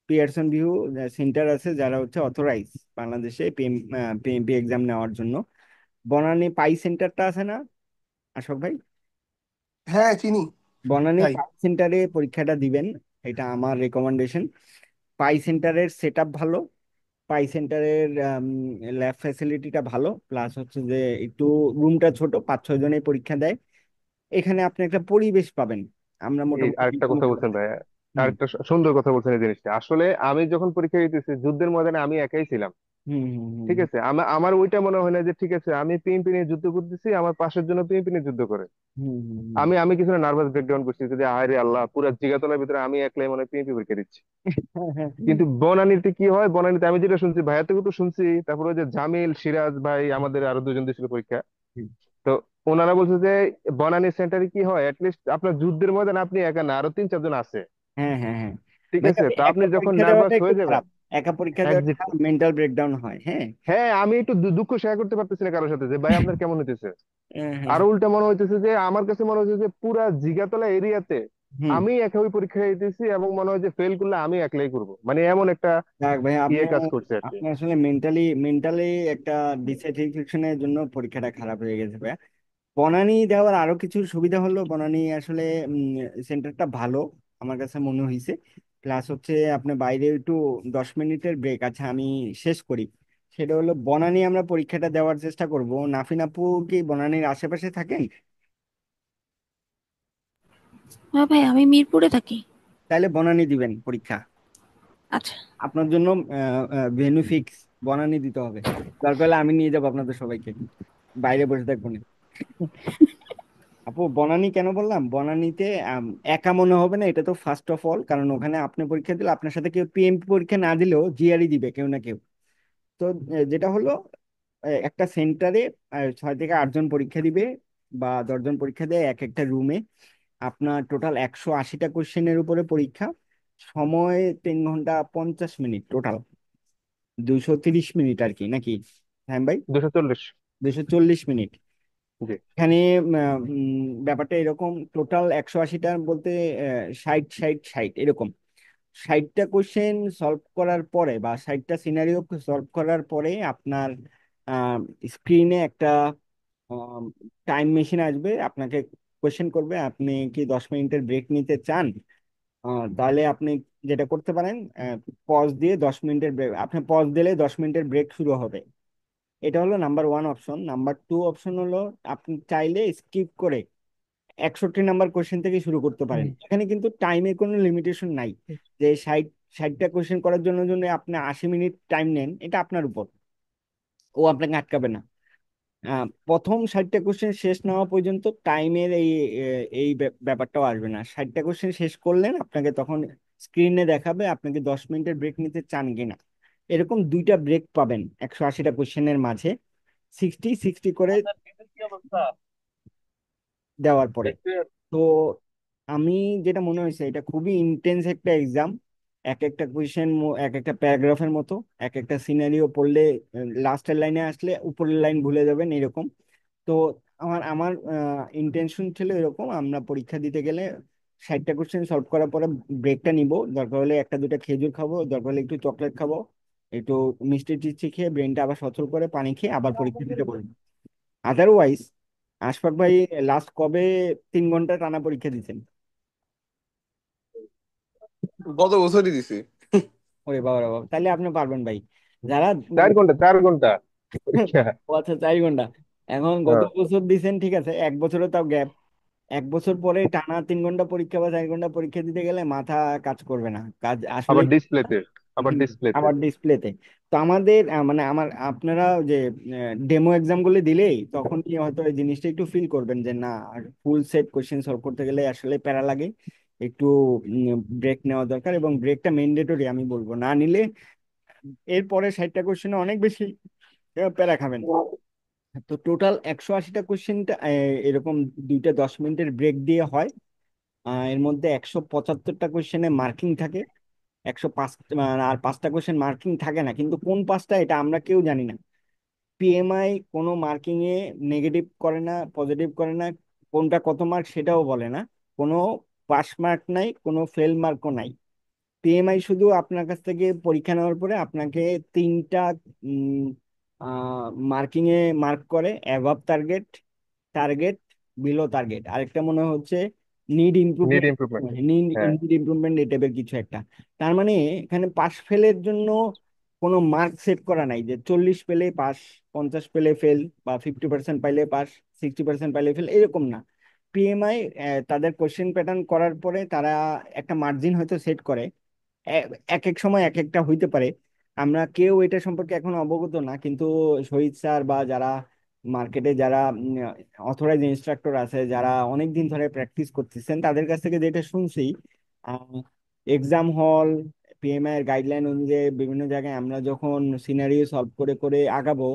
Speaker 1: পিয়ারসন ভিউ সেন্টার আছে, যারা হচ্ছে অথরাইজ বাংলাদেশে পিএমপি এক্সাম নেওয়ার জন্য। বনানী পাই সেন্টারটা আছে না আশোক ভাই?
Speaker 2: হ্যাঁ চিনি
Speaker 1: বনানী
Speaker 2: ভাই।
Speaker 1: পাই সেন্টারে পরীক্ষাটা দিবেন, এটা আমার রেকমেন্ডেশন। পাই সেন্টারের সেট আপ ভালো, পাই সেন্টারের ল্যাব ফ্যাসিলিটিটা ভালো, প্লাস হচ্ছে যে একটু রুমটা ছোট, 5-6 জনের পরীক্ষা দেয়। এখানে আপনি একটা পরিবেশ পাবেন, আমরা
Speaker 4: এই
Speaker 1: মোটামুটি
Speaker 4: আরেকটা কথা বলছেন ভাই,
Speaker 1: হুম
Speaker 4: আরেকটা সুন্দর কথা বলছেন এই জিনিসটা। আসলে আমি যখন পরীক্ষা দিতেছি যুদ্ধের ময়দানে আমি একাই ছিলাম।
Speaker 1: হুম হুম হুম
Speaker 4: ঠিক আছে, আমার ওইটা মনে হয় না যে ঠিক আছে আমি পিএমপি নিয়ে যুদ্ধ করতেছি, আমার পাশের জন্য পিএমপি নিয়ে যুদ্ধ করে।
Speaker 1: হুম হুম হুম হুম।
Speaker 4: আমি কিছু নার্ভাস ব্রেকডাউন করছি যে আরে আল্লাহ, পুরো জিগাতলার ভিতরে আমি একলাই মনে পিএমপি পরীক্ষা দিচ্ছি।
Speaker 1: হ্যাঁ হ্যাঁ
Speaker 4: কিন্তু বনানীতে কি হয়, বনানীতে আমি যেটা শুনছি ভাইয়া থেকে তো শুনছি, তারপরে ওই যে জামিল সিরাজ ভাই আমাদের আরো দুজন দিয়েছিল পরীক্ষা, তো ওনারা বলছে যে বনানী সেন্টারে কি হয়, লিস্ট আপনার যুদ্ধের ময়দানে আপনি একা না, আরো 3-4 জন আছে।
Speaker 1: হ্যাঁ হ্যাঁ হ্যাঁ।
Speaker 4: ঠিক
Speaker 1: ভাই
Speaker 4: আছে, তো আপনি
Speaker 1: একা
Speaker 4: যখন
Speaker 1: পরীক্ষা
Speaker 4: নার্ভাস
Speaker 1: দেওয়াটা একটু
Speaker 4: হয়ে যাবেন।
Speaker 1: খারাপ, একা পরীক্ষা দেওয়াটা মেন্টাল ব্রেকডাউন হয়, হ্যাঁ।
Speaker 4: হ্যাঁ, আমি একটু দুঃখ শেয়ার করতে পারতেছি না কারোর সাথে যে ভাই আপনার কেমন হইতেছে।
Speaker 1: হ্যাঁ হ্যাঁ
Speaker 4: আরো উল্টা মনে হইতেছে যে আমার কাছে মনে হচ্ছে যে পুরা জিগাতলা এরিয়াতে
Speaker 1: হুম।
Speaker 4: আমি একা ওই পরীক্ষা দিতেছি, এবং মনে হয় যে ফেল করলে আমি একলাই করব, মানে এমন একটা
Speaker 1: যাক ভাই, আপনি
Speaker 4: কাজ করছে আর কি।
Speaker 1: আপনি আসলে মেন্টালি একটা ডিস্যাটিসফ্যাকশনের জন্য পরীক্ষাটা খারাপ হয়ে গেছে ভাই। বনানী দেওয়ার আরো কিছু সুবিধা হলো, বনানী আসলে সেন্টারটা ভালো আমার কাছে মনে হয়েছে। প্লাস হচ্ছে আপনি বাইরে একটু 10 মিনিটের ব্রেক আছে, আমি শেষ করি। সেটা হলো বনানী আমরা পরীক্ষাটা দেওয়ার চেষ্টা করব। নাফিন আপু কি বনানীর আশেপাশে থাকেন?
Speaker 3: হ্যাঁ ভাই, আমি মিরপুরে থাকি।
Speaker 1: তাহলে বনানী দিবেন পরীক্ষা,
Speaker 3: আচ্ছা।
Speaker 1: আপনার জন্য ভেন্যু ফিক্স, বনানী দিতে হবে। দরকার হলে আমি নিয়ে যাবো আপনাদের সবাইকে, বাইরে বসে থাকবো না। আপু বনানী কেন বললাম, বনানীতে আম, একা মনে হবে না, এটা তো ফার্স্ট অফ অল, কারণ ওখানে আপনি পরীক্ষা দিলে আপনার সাথে কেউ পিএমপি পরীক্ষা না দিলেও জিআরই দিবে কেউ না কেউ। তো যেটা হলো একটা সেন্টারে 6 থেকে 8 জন পরীক্ষা দিবে, বা 10 জন পরীক্ষা দেয় এক একটা রুমে। আপনার টোটাল 180টা কোশ্চেনের উপরে পরীক্ষা, সময় 3 ঘন্টা 50 মিনিট টোটাল, 230 মিনিট আর কি, নাকি হ্যাঁ ভাই?
Speaker 4: 240।
Speaker 1: 240 মিনিট।
Speaker 4: জি।
Speaker 1: এখানে ব্যাপারটা এরকম, টোটাল 180টা বলতে 60 60 60 এরকম, 60টা কোশ্চেন সলভ করার পরে বা 60টা সিনারিও সলভ করার পরে আপনার স্ক্রিনে একটা টাইম মেশিন আসবে, আপনাকে কোশ্চেন করবে আপনি কি 10 মিনিটের ব্রেক নিতে চান। তাহলে আপনি যেটা করতে পারেন, পজ দিয়ে 10 মিনিটের ব্রেক, আপনি পজ দিলে 10 মিনিটের ব্রেক শুরু হবে। এটা হলো number one option. Number two option হলো আপনি চাইলে স্কিপ করে 61 নাম্বার কোশ্চেন থেকে শুরু করতে পারেন। এখানে কিন্তু টাইমের কোনো লিমিটেশন নাই, যে 60টা কোশ্চেন করার জন্য আপনি 80 মিনিট টাইম নেন, এটা আপনার উপর, ও আপনাকে আটকাবে না। প্রথম 60টা কোশ্চেন শেষ না হওয়া পর্যন্ত টাইমের এই ব্যাপারটাও আসবে না। 60টা কোশ্চেন শেষ করলেন, আপনাকে তখন স্ক্রিনে দেখাবে আপনি কি 10 মিনিটের ব্রেক নিতে চান কিনা। এরকম দুইটা ব্রেক পাবেন 180টা কোশ্চেনের মাঝে, 60 60 করে দেওয়ার পরে। তো আমি যেটা মনে হয়েছে, এটা খুবই ইন্টেন্স একটা এক্সাম। এক একটা কোয়েশ্চেন এক একটা প্যারাগ্রাফের মতো, এক একটা সিনারিও পড়লে লাস্টের লাইনে আসলে উপরের লাইন ভুলে যাবেন এরকম। তো আমার আমার ইন্টেনশন ছিল এরকম, আমরা পরীক্ষা দিতে গেলে 60টা কোশ্চেন সলভ করার পরে ব্রেকটা নিব, দরকার হলে একটা দুটা খেজুর খাবো, দরকার হলে একটু চকলেট খাবো, একটু মিষ্টি টিষ্টি খেয়ে ব্রেনটা আবার সচল করে পানি খেয়ে আবার পরীক্ষা দিতে বলবো। আদারওয়াইজ আশফাক ভাই লাস্ট কবে 3 ঘন্টা টানা পরীক্ষা দিচ্ছেন?
Speaker 2: গত বছরই দিছি।
Speaker 1: ওরে বাবা রে বাবা, তাহলে আপনি পারবেন ভাই। যারা
Speaker 4: 4 ঘন্টা, 4 ঘন্টা পরীক্ষা।
Speaker 1: ও আচ্ছা 4 ঘন্টা। এখন গত
Speaker 4: হ্যাঁ,
Speaker 1: বছর দিছেন ঠিক আছে, 1 বছরে তাও গ্যাপ, 1 বছর পরে টানা 3 ঘন্টা পরীক্ষা বা 4 ঘন্টা পরীক্ষা দিতে গেলে মাথা কাজ করবে না, কাজ আসলে।
Speaker 4: আবার ডিসপ্লেতে, আবার
Speaker 1: হুম,
Speaker 4: ডিসপ্লেতে।
Speaker 1: আবার ডিসপ্লেতে। তো আমাদের মানে আপনারা যে ডেমো এক্সাম গুলো দিলেই তখনই হয়তো এই জিনিসটা একটু ফিল করবেন যে না, ফুল সেট কোশ্চেন সলভ করতে গেলে আসলে প্যারা লাগে, একটু ব্রেক নেওয়া দরকার, এবং ব্রেকটা ম্যান্ডেটরি আমি বলবো, না নিলে এরপরে 60টা কোশ্চেনে অনেক বেশি প্যারা খাবেন। তো টোটাল 180টা কোশ্চেনটা এরকম দুইটা 10 মিনিটের ব্রেক দিয়ে হয়। এর মধ্যে 175টা কোয়েশ্চেনে মার্কিং থাকে, 105, আর 5টা কোয়েশ্চেন মার্কিং থাকে না, কিন্তু কোন 5টা এটা আমরা কেউ জানি না। পিএমআই কোনো মার্কিং এ নেগেটিভ করে না, পজিটিভ করে না, কোনটা কত মার্ক সেটাও বলে না। কোনো পাস মার্ক নাই, কোনো ফেল মার্কও নাই। পিএমআই শুধু আপনার কাছ থেকে পরীক্ষা নেওয়ার পরে আপনাকে 3টা মার্কিং এ মার্ক করে: অ্যাভাব টার্গেট, টার্গেট, বিলো টার্গেট, আরেকটা মনে হচ্ছে need
Speaker 4: need
Speaker 1: improvement.
Speaker 4: Improvement.
Speaker 1: Need
Speaker 4: হ্যাঁ।
Speaker 1: নিড ইমপ্রুভমেন্ট এই টাইপের কিছু একটা। তার মানে এখানে পাস ফেলের জন্য কোনো মার্ক সেট করা নাই যে 40 পেলে পাস, 50 পেলে ফেল, বা 50% পাইলে পাস, 60% পাইলে ফেল, এরকম না। পিএমআই তাদের কোশ্চেন প্যাটার্ন করার পরে তারা একটা মার্জিন হয়তো সেট করে। এক এক সময় এক একটা হইতে পারে, আমরা কেউ এটা সম্পর্কে এখন অবগত না, কিন্তু শহীদ স্যার বা যারা মার্কেটে যারা অথরাইজ ইনস্ট্রাক্টর আছে, যারা অনেক দিন ধরে প্র্যাকটিস করতেছেন, তাদের কাছ থেকে যেটা শুনছি, এক্সাম হল, পিএমআই এর গাইডলাইন অনুযায়ী বিভিন্ন জায়গায় আমরা যখন সিনারিও সলভ করে করে আগাবো,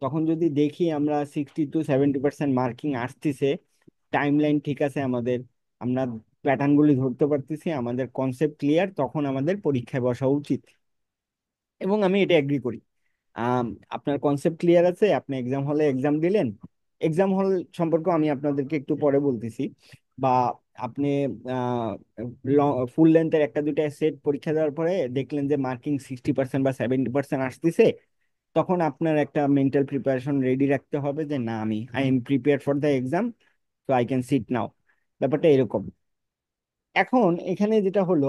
Speaker 1: তখন যদি দেখি আমরা 60 to 70% মার্কিং আসতেছে, টাইম লাইন ঠিক আছে আমাদের, আমরা প্যাটার্ন গুলি ধরতে পারতেছি, আমাদের কনসেপ্ট ক্লিয়ার, তখন আমাদের পরীক্ষায় বসা উচিত। এবং আমি এটা এগ্রি করি। আম, আপনার কনসেপ্ট ক্লিয়ার আছে, আপনি এক্সাম হলে এক্সাম দিলেন। এক্সাম হল সম্পর্কে আমি আপনাদেরকে একটু পরে বলতেছি। বা আপনি ফুল লেন্থের একটা দুইটা সেট পরীক্ষা দেওয়ার পরে দেখলেন যে মার্কিং 60% বা 70% আসতেছে, তখন আপনার একটা মেন্টাল প্রিপারেশন রেডি রাখতে হবে যে না, আমি I am prepare for the exam, তো আই ক্যান সিট নাও। ব্যাপারটা এরকম। এখন এখানে যেটা হলো,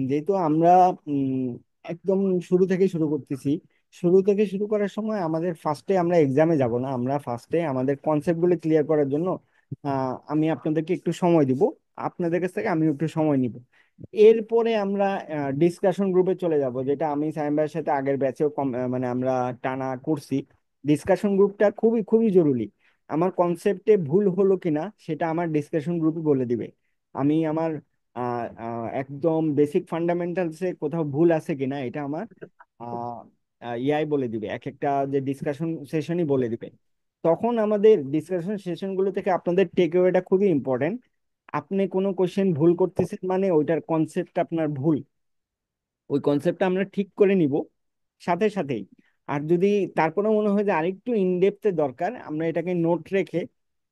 Speaker 1: যেহেতু আমরা উম, একদম শুরু থেকে শুরু করতেছি, শুরু থেকে শুরু করার সময় আমাদের ফার্স্টে আমরা এক্সামে যাব না, আমরা ফার্স্টে আমাদের কনসেপ্ট গুলো ক্লিয়ার করার জন্য আমি আপনাদেরকে একটু সময় দিব, আপনাদের কাছ থেকে আমি একটু সময় নিব। এরপরে আমরা ডিসকাশন গ্রুপে চলে যাব, যেটা আমি সাইম ভাইয়ের সাথে আগের ব্যাচেও মানে আমরা টানা করছি। ডিসকাশন গ্রুপটা খুবই খুবই জরুরি। আমার কনসেপ্টে ভুল হলো কিনা সেটা আমার ডিসকাশন গ্রুপে বলে দিবে। আমি আমার একদম বেসিক ফান্ডামেন্টালসে কোথাও ভুল আছে কিনা এটা আমার আহ, ইয়াই বলে দিবে, এক একটা যে ডিসকাশন সেশনই বলে দিবে। তখন আমাদের ডিসকাশন সেশনগুলো থেকে আপনাদের টেক অ্যাওয়েটা খুবই ইম্পর্টেন্ট। আপনি কোনো কোশ্চেন ভুল করতেছেন মানে ওইটার কনসেপ্ট আপনার ভুল, ওই কনসেপ্টটা আমরা ঠিক করে নিব সাথে সাথেই। আর যদি তারপরে মনে হয় যে আরেকটু ইনডেপথে দরকার, আমরা এটাকে নোট রেখে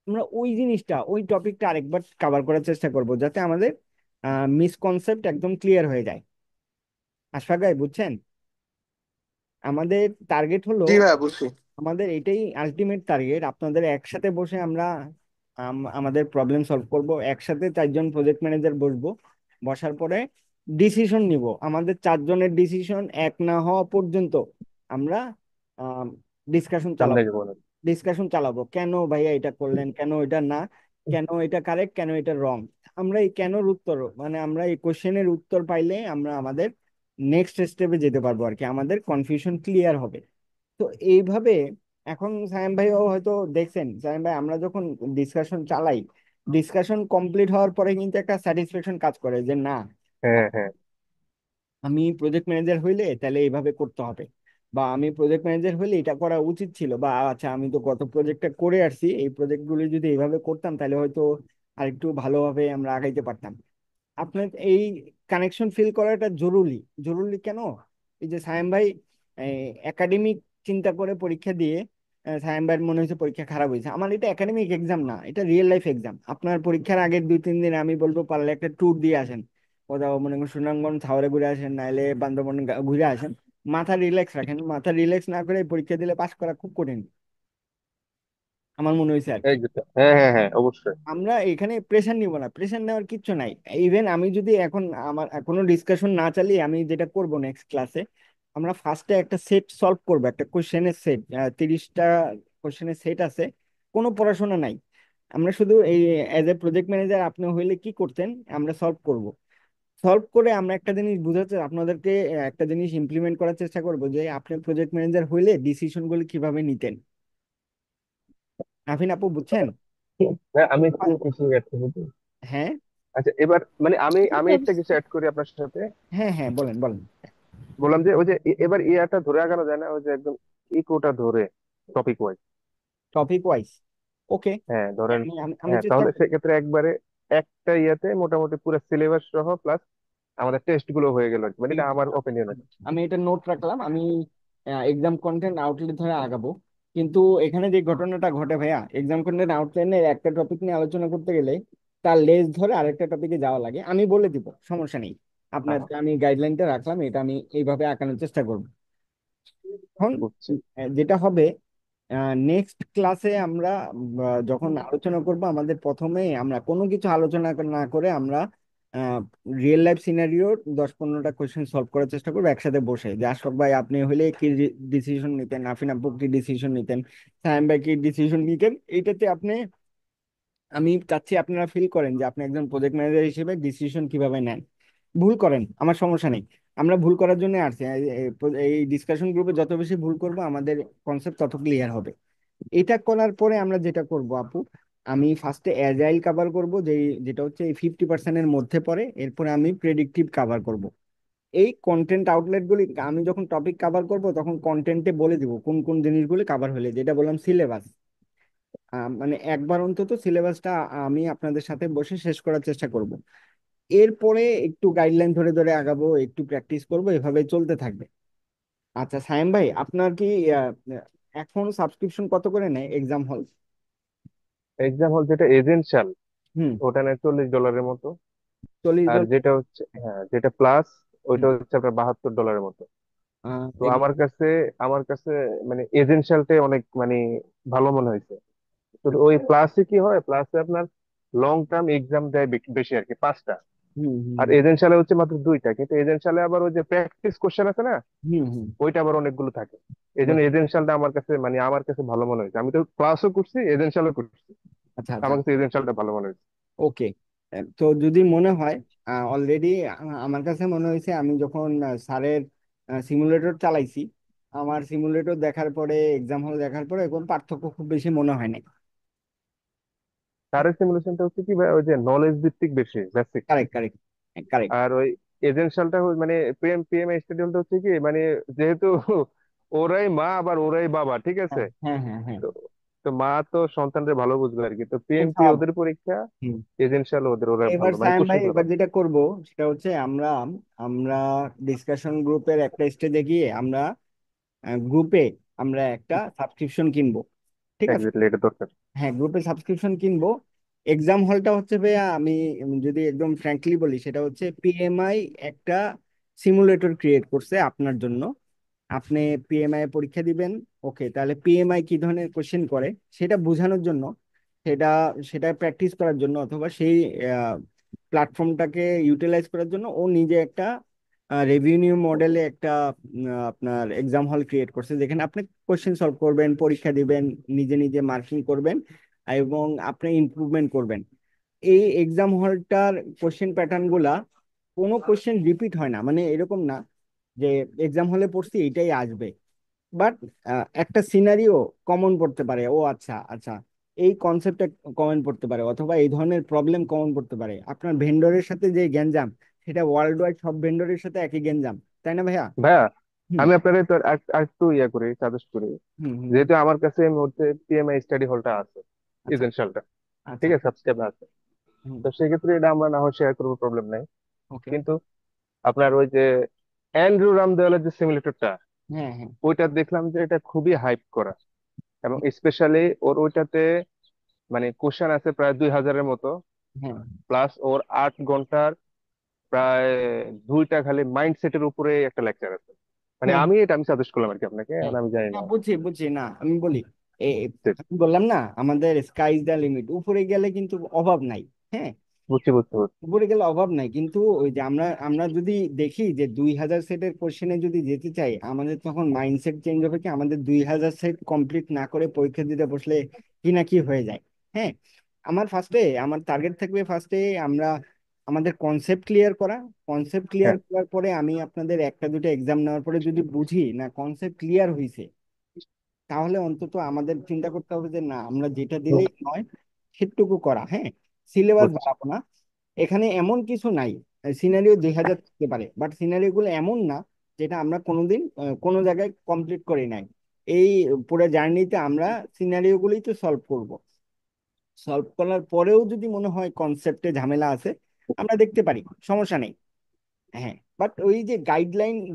Speaker 1: আমরা ওই জিনিসটা, ওই টপিকটা আরেকবার কভার করার চেষ্টা করব, যাতে আমাদের মিসকনসেপ্ট একদম ক্লিয়ার হয়ে যায়। আশফাক ভাই বুঝছেন? আমাদের টার্গেট হলো,
Speaker 2: জি ভাইয়া, বুঝছি।
Speaker 1: আমাদের এটাই আলটিমেট টার্গেট, আপনাদের একসাথে বসে আমরা আমাদের প্রবলেম সলভ করব, একসাথে 4জন প্রজেক্ট ম্যানেজার বসবো, বসার পরে ডিসিশন নিব। আমাদের 4জনের ডিসিশন এক না হওয়া পর্যন্ত আমরা ডিসকাশন
Speaker 4: সামনে
Speaker 1: চালাবো।
Speaker 4: যাবো না।
Speaker 1: কেন ভাইয়া এটা করলেন, কেন এটা না, কেন এটা কারেক্ট, কেন এটা রং। আমরা এই কেনর উত্তর, মানে আমরা এই কোশ্চেনের উত্তর পাইলে আমরা আমাদের নেক্সট স্টেপে যেতে পারবো আর কি, আমাদের কনফিউশন ক্লিয়ার হবে। তো এইভাবে এখন সায়েম ভাইও হয়তো দেখছেন, সায়েম ভাই আমরা যখন ডিসকাশন চালাই, ডিসকাশন কমপ্লিট হওয়ার পরে কিন্তু একটা স্যাটিসফ্যাকশন কাজ করে যে না,
Speaker 4: হ্যাঁ, হ্যাঁ।
Speaker 1: আমি প্রজেক্ট ম্যানেজার হইলে তাহলে এইভাবে করতে হবে, বা আমি প্রজেক্ট ম্যানেজার হইলে এটা করা উচিত ছিল, বা আচ্ছা আমি তো গত প্রজেক্টটা করে আসছি, এই প্রজেক্টগুলো যদি এইভাবে করতাম তাহলে হয়তো আরেকটু ভালোভাবে আমরা আগাইতে পারতাম। আপনার এই কানেকশন ফিল করাটা জরুরি। জরুরি কেন? এই যে সায়েম ভাই একাডেমিক চিন্তা করে পরীক্ষা দিয়ে সায়েম ভাইয়ের মনে হয়েছে পরীক্ষা খারাপ হয়েছে, আমার এটা একাডেমিক এক্সাম না, এটা রিয়েল লাইফ এক্সাম। আপনার পরীক্ষার আগের 2-3 দিন আমি বলবো পারলে একটা ট্যুর দিয়ে আসেন, কোথাও মনে করেন সুনামগঞ্জ হাওড়ে ঘুরে আসেন, নাইলে বান্দরবন ঘুরে আসেন। মাথা রিল্যাক্স রাখেন, মাথা রিল্যাক্স না করে পরীক্ষা দিলে পাশ করা খুব কঠিন, আমার মনে হয়েছে আর কি।
Speaker 4: এই যেটা, হ্যাঁ, হ্যাঁ, হ্যাঁ, অবশ্যই।
Speaker 1: আমরা এখানে প্রেশার নিব না, প্রেশার নেওয়ার কিচ্ছু নাই। ইভেন আমি যদি এখন আমার কোনো ডিসকাশন না চালিয়ে আমি যেটা করব নেক্সট ক্লাসে, আমরা ফার্স্টে একটা সেট সলভ করব, একটা কোশ্চেনের সেট, 30টা কোশ্চেনের সেট আছে, কোনো পড়াশোনা নাই। আমরা শুধু এই অ্যাজ এ প্রজেক্ট ম্যানেজার আপনি হইলে কি করতেন, আমরা সলভ করব। সলভ করে আমরা একটা জিনিস বুঝাতে আপনাদেরকে, একটা জিনিস ইমপ্লিমেন্ট করার চেষ্টা করব যে আপনি প্রজেক্ট ম্যানেজার হইলে ডিসিশন গুলো কিভাবে নিতেন। আফিন আপু বুঝছেন?
Speaker 4: হ্যাঁ, আমি একটু কিছু অ্যাড করবো তো।
Speaker 1: হ্যাঁ,
Speaker 4: আচ্ছা, এবার মানে আমি আমি
Speaker 3: বুঝতে
Speaker 4: একটা কিছু
Speaker 3: পারছি।
Speaker 4: অ্যাড করি আপনার সাথে।
Speaker 1: হ্যাঁ, হ্যাঁ, বলেন বলেন।
Speaker 4: বললাম যে ওই যে এবার ইয়াটা ধরে আগানো যায় না, ওই যে একদম ইকোটা ধরে, টপিক ওয়াইজ।
Speaker 1: টপিক ওয়াইজ, ওকে।
Speaker 4: হ্যাঁ, ধরেন।
Speaker 1: আমি আমি আমি
Speaker 4: হ্যাঁ,
Speaker 1: চেষ্টা
Speaker 4: তাহলে
Speaker 1: করি।
Speaker 4: সেক্ষেত্রে একবারে একটা ইয়াতে মোটামুটি পুরো সিলেবাস সহ প্লাস আমাদের টেস্ট গুলো হয়ে গেল আর কি। মানে এটা আমার ওপিনিয়ন আছে।
Speaker 1: আমি এটা নোট রাখলাম, আমি এক্সাম কন্টেন্ট আউটলাইন ধরে আগাবো। কিন্তু এখানে যে ঘটনাটা ঘটে ভাইয়া, এক্সাম কন্টেন্ট আউটলাইনের একটা টপিক নিয়ে আলোচনা করতে গেলে তার লেজ ধরে আরেকটা টপিকে যাওয়া লাগে। আমি বলে দিব, সমস্যা নেই। আপনার
Speaker 4: হ্যাঁ,
Speaker 1: আমি গাইডলাইনটা রাখলাম, এটা আমি এইভাবে আঁকানোর চেষ্টা করব। এখন
Speaker 4: বুঝছি।
Speaker 1: যেটা হবে, নেক্সট ক্লাসে আমরা যখন আলোচনা করব, আমাদের প্রথমে আমরা কোনো কিছু আলোচনা না করে আমরা রিয়েল লাইফ সিনারিওর 10-15টা কোয়েশ্চেন সলভ করার চেষ্টা করবো একসাথে বসে, যে আশরাফ ভাই আপনি হলে কি ডিসিশন নিতেন, আফিন আপু কি ডিসিশন নিতেন, সায়েম ভাই কি ডিসিশন নিতেন। এইটাতে আপনি, আমি চাচ্ছি আপনারা ফিল করেন যে আপনি একজন প্রজেক্ট ম্যানেজার হিসেবে ডিসিশন কিভাবে নেন। ভুল করেন, আমার সমস্যা নেই, আমরা ভুল করার জন্য আসছি। এই ডিসকাশন গ্রুপে যত বেশি ভুল করব আমাদের কনসেপ্ট তত ক্লিয়ার হবে। এটা করার পরে আমরা যেটা করব আপু, আমি ফার্স্টে অ্যাজাইল কভার করব, যেটা হচ্ছে এই 50%-এর মধ্যে পড়ে। এরপরে আমি প্রেডিক্টিভ কভার করব। এই কন্টেন্ট আউটলেট গুলি আমি যখন টপিক কভার করব তখন কন্টেন্টে বলে দিব কোন কোন জিনিসগুলি কভার হলে, যেটা বললাম সিলেবাস। মানে একবার অন্তত সিলেবাসটা আমি আপনাদের সাথে বসে শেষ করার চেষ্টা করব। এরপরে একটু গাইডলাইন ধরে ধরে আগাবো, একটু প্র্যাকটিস করব, এভাবে চলতে থাকবে। আচ্ছা সায়েম ভাই, আপনার কি আহ, এখন সাবস্ক্রিপশন কত করে নেয় এক্সাম হল?
Speaker 4: এক্সাম হল যেটা এজেন্সিয়াল,
Speaker 1: হুম।
Speaker 4: ওটা নেয় $40 মতো।
Speaker 1: 40
Speaker 4: আর
Speaker 1: ডলার
Speaker 4: যেটা হচ্ছে, হ্যাঁ যেটা প্লাস, ওইটা হচ্ছে আপনার $72 মতো। তো আমার কাছে মানে এজেন্সিয়ালটাই অনেক মানে ভালো মনে হয়েছে। তো ওই প্লাসে কি হয়, প্লাসে আপনার লং টার্ম এক্সাম দেয় বেশি আর কি, 5টা।
Speaker 1: হুম হুম
Speaker 4: আর এজেন্সিয়ালে হচ্ছে মাত্র 2টা, কিন্তু এজেন্সিয়ালে আবার ওই যে প্র্যাকটিস কোশ্চেন আছে না,
Speaker 1: হুম হুম।
Speaker 4: ওইটা আবার অনেকগুলো থাকে। এই জন্য
Speaker 1: বুঝ-
Speaker 4: এজেন্সিয়ালটা আমার কাছে ভালো মনে হয়েছে। আমি তো ক্লাসও করছি, এজেন্সিয়ালও করছি,
Speaker 1: আচ্ছা আচ্ছা।
Speaker 4: আমার কাছে এজেন্সিয়ালটা ভালো মনে হয়েছে।
Speaker 1: ওকে। তো যদি মনে হয়, অলরেডি আমার কাছে মনে হয়েছে, আমি যখন স্যারের সিমুলেটর চালাইছি, আমার সিমুলেটর দেখার পরে এক্সাম হল দেখার পরে কোনো পার্থক্য খুব বেশি মনে হয় না।
Speaker 4: তারের সিমুলেশনটা হচ্ছে কি ভাই, ওই যে নলেজ ভিত্তিক বেশি বেসিক।
Speaker 1: Correct correct correct.
Speaker 4: আর ওই এজেন্সিয়ালটা মানে পিএম স্টেডিয়ামটা হচ্ছে কি মানে, যেহেতু ওরাই মা আবার ওরাই বাবা, ঠিক আছে।
Speaker 1: হ্যাঁ হ্যাঁ হ্যাঁ হ্যাঁ।
Speaker 4: তো তো মা তো সন্তানদের ভালো বুঝবে আর কি। তো
Speaker 1: খুব
Speaker 4: পিএমপি
Speaker 1: স্বাভাবিক।
Speaker 4: ওদের পরীক্ষা,
Speaker 1: হুম।
Speaker 4: এজেন্সিয়াল ওরা
Speaker 1: এবার
Speaker 4: ভালো মানে
Speaker 1: সায়েম ভাই,
Speaker 4: কোশ্চেন
Speaker 1: এবার
Speaker 4: ভালো।
Speaker 1: যেটা করব সেটা হচ্ছে, আমরা আমরা ডিসকাশন গ্রুপের একটা স্টেজে গিয়ে আমরা গ্রুপে আমরা একটা সাবস্ক্রিপশন কিনবো, ঠিক আছে?
Speaker 4: এক্স্যাক্টলি, এটা দরকার।
Speaker 1: হ্যাঁ, গ্রুপে সাবস্ক্রিপশন কিনবো। এক্সাম হলটা হচ্ছে ভাইয়া, আমি যদি একদম ফ্র্যাঙ্কলি বলি, সেটা হচ্ছে পিএমআই একটা সিমুলেটর ক্রিয়েট করছে আপনার জন্য। আপনি পিএমআই পরীক্ষা দিবেন। ওকে, তাহলে পিএমআই কি ধরনের কোশ্চেন করে সেটা বোঝানোর জন্য, সেটা সেটা প্র্যাকটিস করার জন্য, অথবা সেই প্ল্যাটফর্মটাকে ইউটিলাইজ করার জন্য ও নিজে একটা রেভিনিউ মডেলে একটা আপনার এক্সাম হল ক্রিয়েট করছে, যেখানে আপনি কোশ্চেন সলভ করবেন, পরীক্ষা দিবেন, নিজে নিজে মার্কিং করবেন এবং আপনি ইমপ্রুভমেন্ট করবেন। এই এক্সাম হলটার কোশ্চেন প্যাটার্ন গুলা, কোনো কোশ্চেন রিপিট হয় না, মানে এরকম না যে এক্সাম হলে পড়ছি এটাই আসবে। বাট একটা সিনারিও কমন পড়তে পারে, ও আচ্ছা আচ্ছা, এই কনসেপ্টটা কমন পড়তে পারে, অথবা এই ধরনের প্রবলেম কমন পড়তে পারে। আপনার ভেন্ডরের সাথে যে গ্যাঞ্জাম, সেটা ওয়ার্ল্ড ওয়াইড সব ভেন্ডরের সাথে একই গ্যাঞ্জাম, তাই না ভাইয়া?
Speaker 4: ভাইয়া,
Speaker 1: হুম
Speaker 4: আমি আপনাদের তো একটু ইয়া করি, সাজেস্ট করি।
Speaker 1: হুম হুম।
Speaker 4: যেহেতু আমার কাছে এই মুহূর্তে পিএমআই স্টাডি হলটা আছে,
Speaker 1: আচ্ছা
Speaker 4: এজেন্সিয়ালটা,
Speaker 1: আচ্ছা।
Speaker 4: ঠিক আছে, সাবস্ক্রাইব আছে।
Speaker 1: হুম।
Speaker 4: তো সেক্ষেত্রে এটা আমরা না হয় শেয়ার করবো, প্রবলেম নাই।
Speaker 1: ওকে।
Speaker 4: কিন্তু আপনার ওই যে অ্যান্ড্রু রামদেওয়ালের যে সিমুলেটরটা,
Speaker 1: হ্যাঁ হ্যাঁ
Speaker 4: ওইটা দেখলাম যে এটা খুবই হাইপ করা। এবং স্পেশালি ওর ওইটাতে মানে কোশ্চেন আছে প্রায় 2000-এর মতো,
Speaker 1: হ্যাঁ
Speaker 4: প্লাস ওর 8 ঘন্টার প্রায় 2টা খালি মাইন্ডসেটের উপরে একটা লেকচার আছে। মানে
Speaker 1: হ্যাঁ
Speaker 4: আমি সাজেস্ট করলাম আর কি আপনাকে,
Speaker 1: হ্যাঁ
Speaker 4: আর আমি জানি
Speaker 1: হ্যাঁ,
Speaker 4: না।
Speaker 1: বুঝছি বুঝছি। না আমি বলি,
Speaker 4: ঠিক,
Speaker 1: আমি বললাম না, আমাদের স্কাই ইজ দ্য লিমিট, উপরে গেলে কিন্তু অভাব নাই। হ্যাঁ,
Speaker 4: বুঝছি বুঝছি বুঝছি।
Speaker 1: উপরে গেলে অভাব নাই, কিন্তু ওই যে আমরা আমরা যদি দেখি যে 2000 সেটের কোশ্চেনে যদি যেতে চাই, আমাদের তখন মাইন্ডসেট চেঞ্জ হবে, কি আমাদের 2000 সেট কমপ্লিট না করে পরীক্ষা দিতে বসলে কি না কি হয়ে যায়। হ্যাঁ, আমার টার্গেট থাকবে ফার্স্টে আমরা আমাদের কনসেপ্ট ক্লিয়ার করা। কনসেপ্ট ক্লিয়ার
Speaker 4: হ্যাঁ,
Speaker 1: করার পরে আমি আপনাদের একটা দুটো এক্সাম নেওয়ার পরে যদি বুঝি না কনসেপ্ট ক্লিয়ার হয়েছে, তাহলে অন্তত আমাদের চিন্তা করতে হবে যে না, আমরা যেটা
Speaker 4: হুম,
Speaker 1: দিলেই নয় সেটুকু করা। হ্যাঁ, সিলেবাস
Speaker 4: বুঝছি।
Speaker 1: বাড়াবো না। এখানে এমন কিছু নাই, সিনারিও 2000 থাকতে পারে, বাট সিনারিও গুলো এমন না যেটা আমরা কোনোদিন কোনো জায়গায় কমপ্লিট করি নাই। এই পুরো জার্নিতে আমরা সিনারিও গুলোই তো সলভ করব। সলভ করার পরেও যদি মনে হয় কনসেপ্টে ঝামেলা আছে, আমরা দেখতে পারি, সমস্যা নেই। হ্যাঁ, বাট ওই যে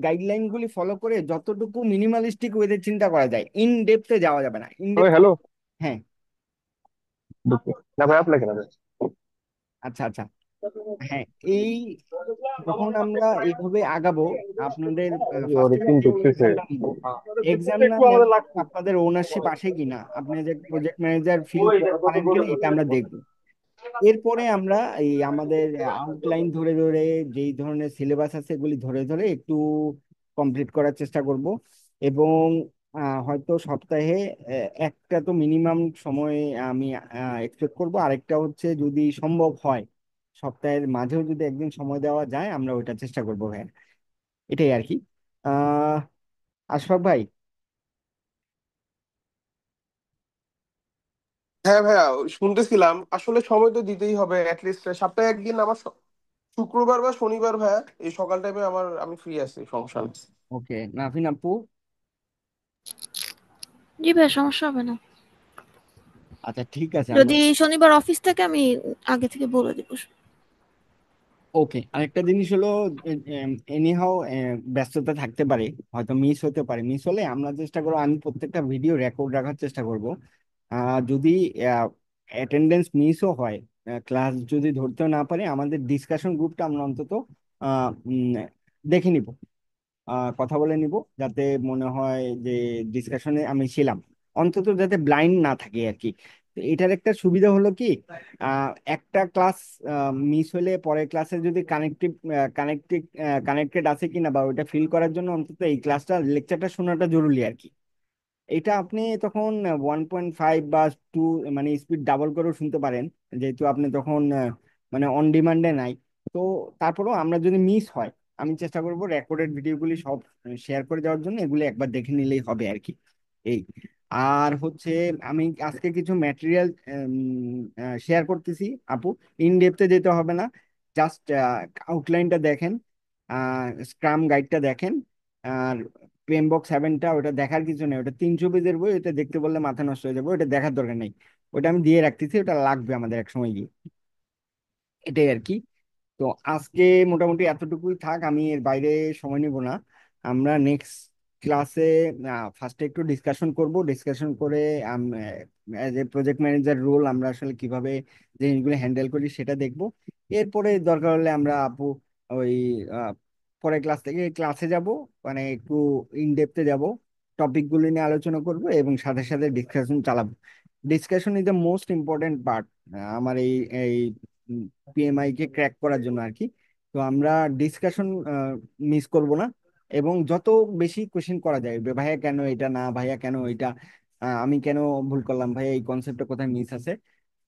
Speaker 1: গাইডলাইন গুলি ফলো করে যতটুকু মিনিমালিস্টিক ওয়েতে চিন্তা করা যায়, ইন ডেপথে যাওয়া যাবে না, ইন
Speaker 4: ওই
Speaker 1: ডেপথ।
Speaker 4: হ্যালো,
Speaker 1: হ্যাঁ।
Speaker 4: না ভাই আপনাকে না ভাই।
Speaker 1: আচ্ছা আচ্ছা। হ্যাঁ, এই যখন আমরা এইভাবে আগাবো, আপনাদের
Speaker 4: ওরে
Speaker 1: ফার্স্টে
Speaker 4: তিন
Speaker 1: যে
Speaker 4: ঢুকতেছে।
Speaker 1: এক্সামটা নিব, এক্সাম না নেওয়ার পর আপনাদের ওনারশিপ আসে কিনা, আপনি যে প্রজেক্ট ম্যানেজার ফিল করতে পারেন কিনা, এটা আমরা দেখবো। এরপরে আমরা এই আমাদের আউটলাইন ধরে ধরে, যেই ধরনের সিলেবাস আছে এগুলি ধরে ধরে একটু কমপ্লিট করার চেষ্টা করব। এবং হয়তো সপ্তাহে একটা তো মিনিমাম সময় আমি এক্সপেক্ট করব। আরেকটা হচ্ছে যদি সম্ভব হয় সপ্তাহের মাঝেও যদি একদিন সময় দেওয়া যায়, আমরা ওইটা চেষ্টা করবো। হ্যাঁ, এটাই আর কি। আহ আশফাক ভাই।
Speaker 2: হ্যাঁ ভাইয়া, শুনতেছিলাম আসলে সময় তো দিতেই হবে অ্যাটলিস্ট সপ্তাহে একদিন। আমার শুক্রবার বা শনিবার ভাইয়া এই সকাল টাইমে আমি ফ্রি আছি, সমস্যা নেই।
Speaker 1: ওকে, নাফিন আপু।
Speaker 3: জি ভাই, সমস্যা হবে না।
Speaker 1: আচ্ছা, ঠিক আছে, আমরা।
Speaker 3: যদি শনিবার অফিস থাকে আমি আগে থেকে বলে দিব।
Speaker 1: ওকে, আরেকটা জিনিস হলো, এনিহাও ব্যস্ততা থাকতে পারে, হয়তো মিস হতে পারে। মিস হলে আমরা চেষ্টা করবো, আমি প্রত্যেকটা ভিডিও রেকর্ড রাখার চেষ্টা করব। যদি অ্যাটেন্ডেন্স মিসও হয়, ক্লাস যদি ধরতেও না পারে, আমাদের ডিসকাশন গ্রুপটা আমরা অন্তত দেখে নিব, কথা বলে নিব, যাতে মনে হয় যে ডিসকাশনে আমি ছিলাম, অন্তত যাতে ব্লাইন্ড না থাকে আর কি। তো এটার একটা সুবিধা হলো কি, একটা ক্লাস মিস হলে পরের ক্লাসে যদি কানেক্টেড আছে কিনা, বা ওইটা ফিল করার জন্য অন্তত এই ক্লাসটা, লেকচারটা শোনাটা জরুরি আর কি। এটা আপনি তখন 1.5 বা 2, মানে স্পিড ডাবল করেও শুনতে পারেন, যেহেতু আপনি তখন মানে অন ডিমান্ডে নাই। তো তারপরেও আমরা যদি মিস হয়, আমি চেষ্টা করব রেকর্ডেড ভিডিওগুলি সব শেয়ার করে দেওয়ার জন্য, এগুলি একবার দেখে নিলেই হবে আর কি। এই, আর হচ্ছে আমি আজকে কিছু ম্যাটেরিয়াল শেয়ার করতেছি আপু। ইন ডেপথে যেতে হবে না, জাস্ট আউটলাইনটা দেখেন, স্ক্রাম গাইডটা দেখেন, আর PMBOK 7টা, ওটা দেখার কিছু নেই, ওটা 300 পেজের বই, ওটা দেখতে বললে মাথা নষ্ট হয়ে যাবে, ওটা দেখার দরকার নেই। ওটা আমি দিয়ে রাখতেছি, ওটা লাগবে আমাদের এক সময় গিয়ে। এটাই আর কি। তো আজকে মোটামুটি এতটুকুই থাক, আমি এর বাইরে সময় নিব না। আমরা নেক্সট ক্লাসে ফার্স্টে একটু ডিসকাশন করব, ডিসকাশন করে as a project manager role আমরা আসলে কিভাবে জিনিসগুলো হ্যান্ডেল করি সেটা দেখব। এরপরে দরকার হলে আমরা আপু ওই আহ, পরের ক্লাস থেকে ক্লাসে যাব, মানে একটু ইন ডেপথে যাব, টপিকগুলো নিয়ে আলোচনা করব এবং সাথে সাথে ডিসকাশন চালাবো। Discussion is the most important part আমার এই এই PMI কে ক্র্যাক করার জন্য আর কি। তো আমরা ডিসকাশন মিস করব না, এবং যত বেশি কোশ্চেন করা যায়, ভাইয়া কেন এটা না, ভাইয়া কেন এটা, আমি কেন ভুল করলাম, ভাইয়া এই কনসেপ্টটা কোথায় মিস আছে,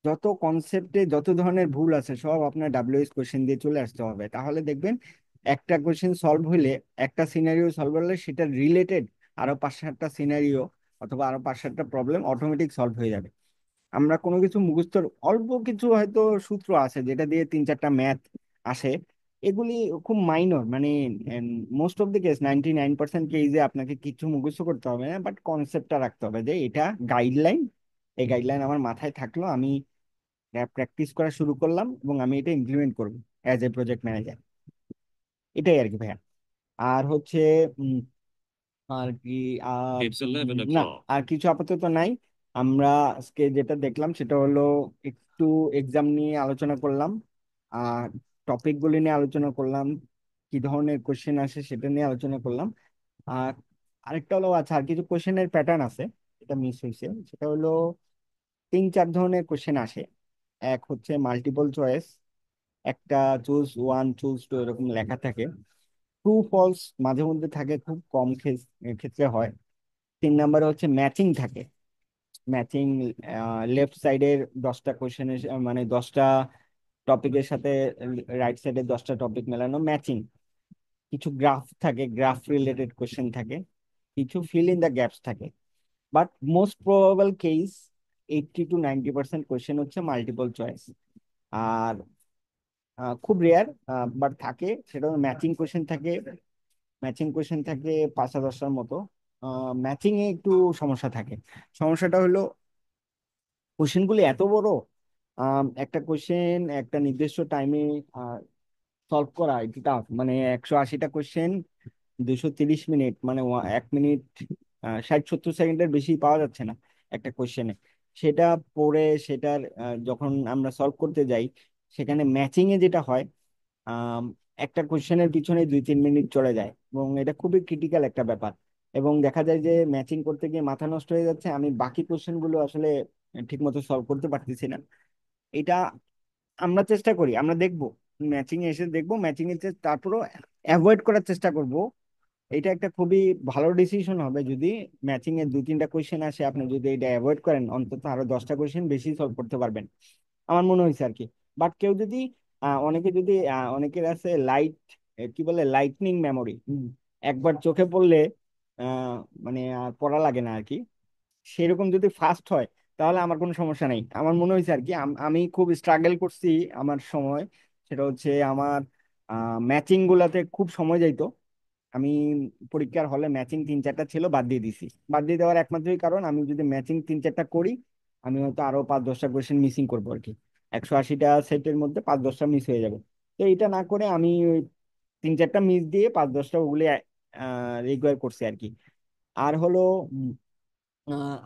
Speaker 1: যত কনসেপ্টে যত ধরনের ভুল আছে সব আপনার WS কোশ্চেন দিয়ে চলে আসতে হবে। তাহলে দেখবেন একটা কোশ্চেন সলভ হইলে, একটা সিনারিও সলভ হলে, সেটা রিলেটেড আরো 5-7টা সিনারিও অথবা আরো 5-7টা প্রবলেম অটোমেটিক সলভ হয়ে যাবে। আমরা কোনো কিছু মুখস্থ, অল্প কিছু হয়তো সূত্র আছে যেটা দিয়ে 3-4টা ম্যাথ আসে, এগুলি খুব মাইনর, মানে মোস্ট অফ দ্য কেস 99% কেসে আপনাকে কিছু মুখস্থ করতে হবে না, বাট কনসেপ্টটা রাখতে হবে যে এটা গাইডলাইন, এই গাইডলাইন আমার মাথায় থাকলো, আমি প্র্যাকটিস করা শুরু করলাম এবং আমি এটা ইমপ্লিমেন্ট করবো অ্যাজ এ প্রজেক্ট ম্যানেজার। এটাই আর কি ভাইয়া। আর হচ্ছে আর কি না, আর কিছু আপাতত নাই। আমরা আজকে যেটা দেখলাম সেটা হলো একটু এক্সাম নিয়ে আলোচনা করলাম, আর টপিক গুলি নিয়ে আলোচনা করলাম, কি ধরনের কোশ্চেন আসে সেটা নিয়ে আলোচনা করলাম। আর আরেকটা হলো, আচ্ছা, আর কিছু কোশ্চেনের প্যাটার্ন আছে, এটা মিস হয়েছে, সেটা হলো 3-4 ধরনের কোশ্চেন আসে। এক হচ্ছে মাল্টিপল চয়েস, একটা চুজ ওয়ান চুজ টু এরকম লেখা থাকে, ট্রু ফলস মাঝে মধ্যে থাকে, খুব কম ক্ষেত্রে হয়। 3 নম্বরে হচ্ছে ম্যাচিং থাকে, ম্যাচিং, লেফট সাইডের 10টা কোশ্চেনের, মানে 10টা টপিকের সাথে রাইট সাইডের 10টা টপিক মেলানো, ম্যাচিং। কিছু গ্রাফ থাকে, গ্রাফ রিলেটেড কোশ্চেন থাকে, কিছু ফিল ইন দ্য গ্যাপস থাকে। But most probable case 80-90% question হচ্ছে মাল্টিপল চয়েস। আর খুব রেয়ার, বাট থাকে, সেটা ম্যাচিং কোশ্চেন থাকে। ম্যাচিং কোশ্চেন থাকে 5-10টার মতো। ম্যাচিং এ একটু সমস্যা থাকে। সমস্যাটা হলো কোশ্চেনগুলি এত বড়, একটা কোশ্চেন একটা নির্দিষ্ট টাইমে সলভ করা একটু টাফ, মানে 180টা কোশ্চেন 230 মিনিট, মানে 1 মিনিট 60-70 সেকেন্ডের বেশি পাওয়া যাচ্ছে না একটা কোশ্চেনে। সেটা পড়ে সেটার যখন আমরা সলভ করতে যাই, সেখানে ম্যাচিং এ যেটা হয়, আম, একটা কোশ্চেনের পিছনে 2-3 মিনিট চলে যায়, এবং এটা খুবই ক্রিটিক্যাল একটা ব্যাপার। এবং দেখা যায় যে ম্যাচিং করতে গিয়ে মাথা নষ্ট হয়ে যাচ্ছে, আমি বাকি কোশ্চেন গুলো আসলে ঠিক মতো সলভ করতে পারতেছি না। এটা আমরা চেষ্টা করি, আমরা দেখবো ম্যাচিং এ এসে দেখবো, ম্যাচিং এর তারপরও অ্যাভয়েড করার চেষ্টা করব। এটা একটা খুবই ভালো ডিসিশন হবে যদি ম্যাচিং এর 2-3টা কোয়েশ্চেন আসে, আপনি যদি এটা অ্যাভয়েড করেন, অন্তত আরো 10টা কোয়েশ্চেন বেশি সলভ করতে পারবেন, আমার মনে হয়েছে আর কি। বাট কেউ যদি অনেকে যদি অনেকের আছে লাইট, কি বলে, লাইটনিং মেমোরি, একবার চোখে পড়লে আহ, মানে আর পড়া লাগে না আর কি, সেরকম যদি ফাস্ট হয় তাহলে আমার কোনো সমস্যা নেই। আমার মনে হয়েছে আর কি, আমি খুব স্ট্রাগল করছি আমার সময়, সেটা হচ্ছে আমার ম্যাচিং গুলাতে খুব সময় যাইতো। আমি পরীক্ষার হলে ম্যাচিং 3-4টা ছিল, বাদ দিয়ে দিছি। বাদ দিয়ে দেওয়ার একমাত্রই কারণ, আমি যদি ম্যাচিং 3-4টা করি, আমি হয়তো আরো 5-10টা কোয়েশ্চেন মিসিং করবো আর কি। 180টা সেটের মধ্যে 5-10টা মিস হয়ে যাবে। তো এটা না করে আমি ওই 3-4টা মিস দিয়ে 5-10টা ওগুলি রিকোয়ার করছি আর কি। আর হলো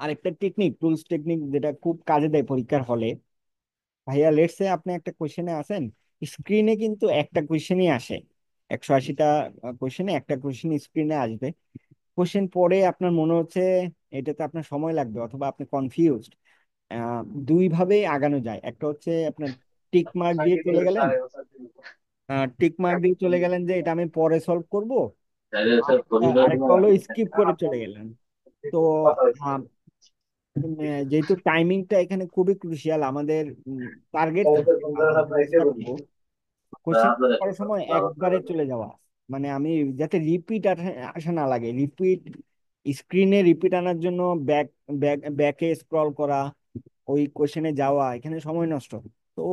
Speaker 1: আরেকটা টেকনিক, টুলস টেকনিক, যেটা খুব কাজে দেয় পরীক্ষার হলে। ভাইয়া লেটস সে আপনি একটা কোশ্চেনে আছেন, স্ক্রিনে কিন্তু একটা কোশ্চেনই আসে, 180টা কোশ্চেনে একটা কোশ্চেন স্ক্রিনে আসবে। কোশ্চেন পরে আপনার মনে হচ্ছে এটাতে আপনার সময় লাগবে, অথবা আপনি কনফিউজড। দুই ভাবে আগানো যায়, একটা হচ্ছে আপনার টিক মার্ক দিয়ে চলে গেলেন, টিক মার্ক দিয়ে চলে গেলেন যে এটা আমি পরে সলভ করব। আরেকটা হলো স্কিপ করে চলে গেলেন। তো আহ, যেহেতু টাইমিংটা এখানে খুবই ক্রুশিয়াল, আমাদের টার্গেট থাকে বা আমরা চেষ্টা করবো কোশ্চেন করার সময় একবারে চলে যাওয়া, মানে আমি যাতে রিপিট আসা না লাগে, রিপিট স্ক্রিনে রিপিট আনার জন্য ব্যাক ব্যাকে স্ক্রল করা, ওই কোশ্চেনে যাওয়া, এখানে সময় নষ্ট। তো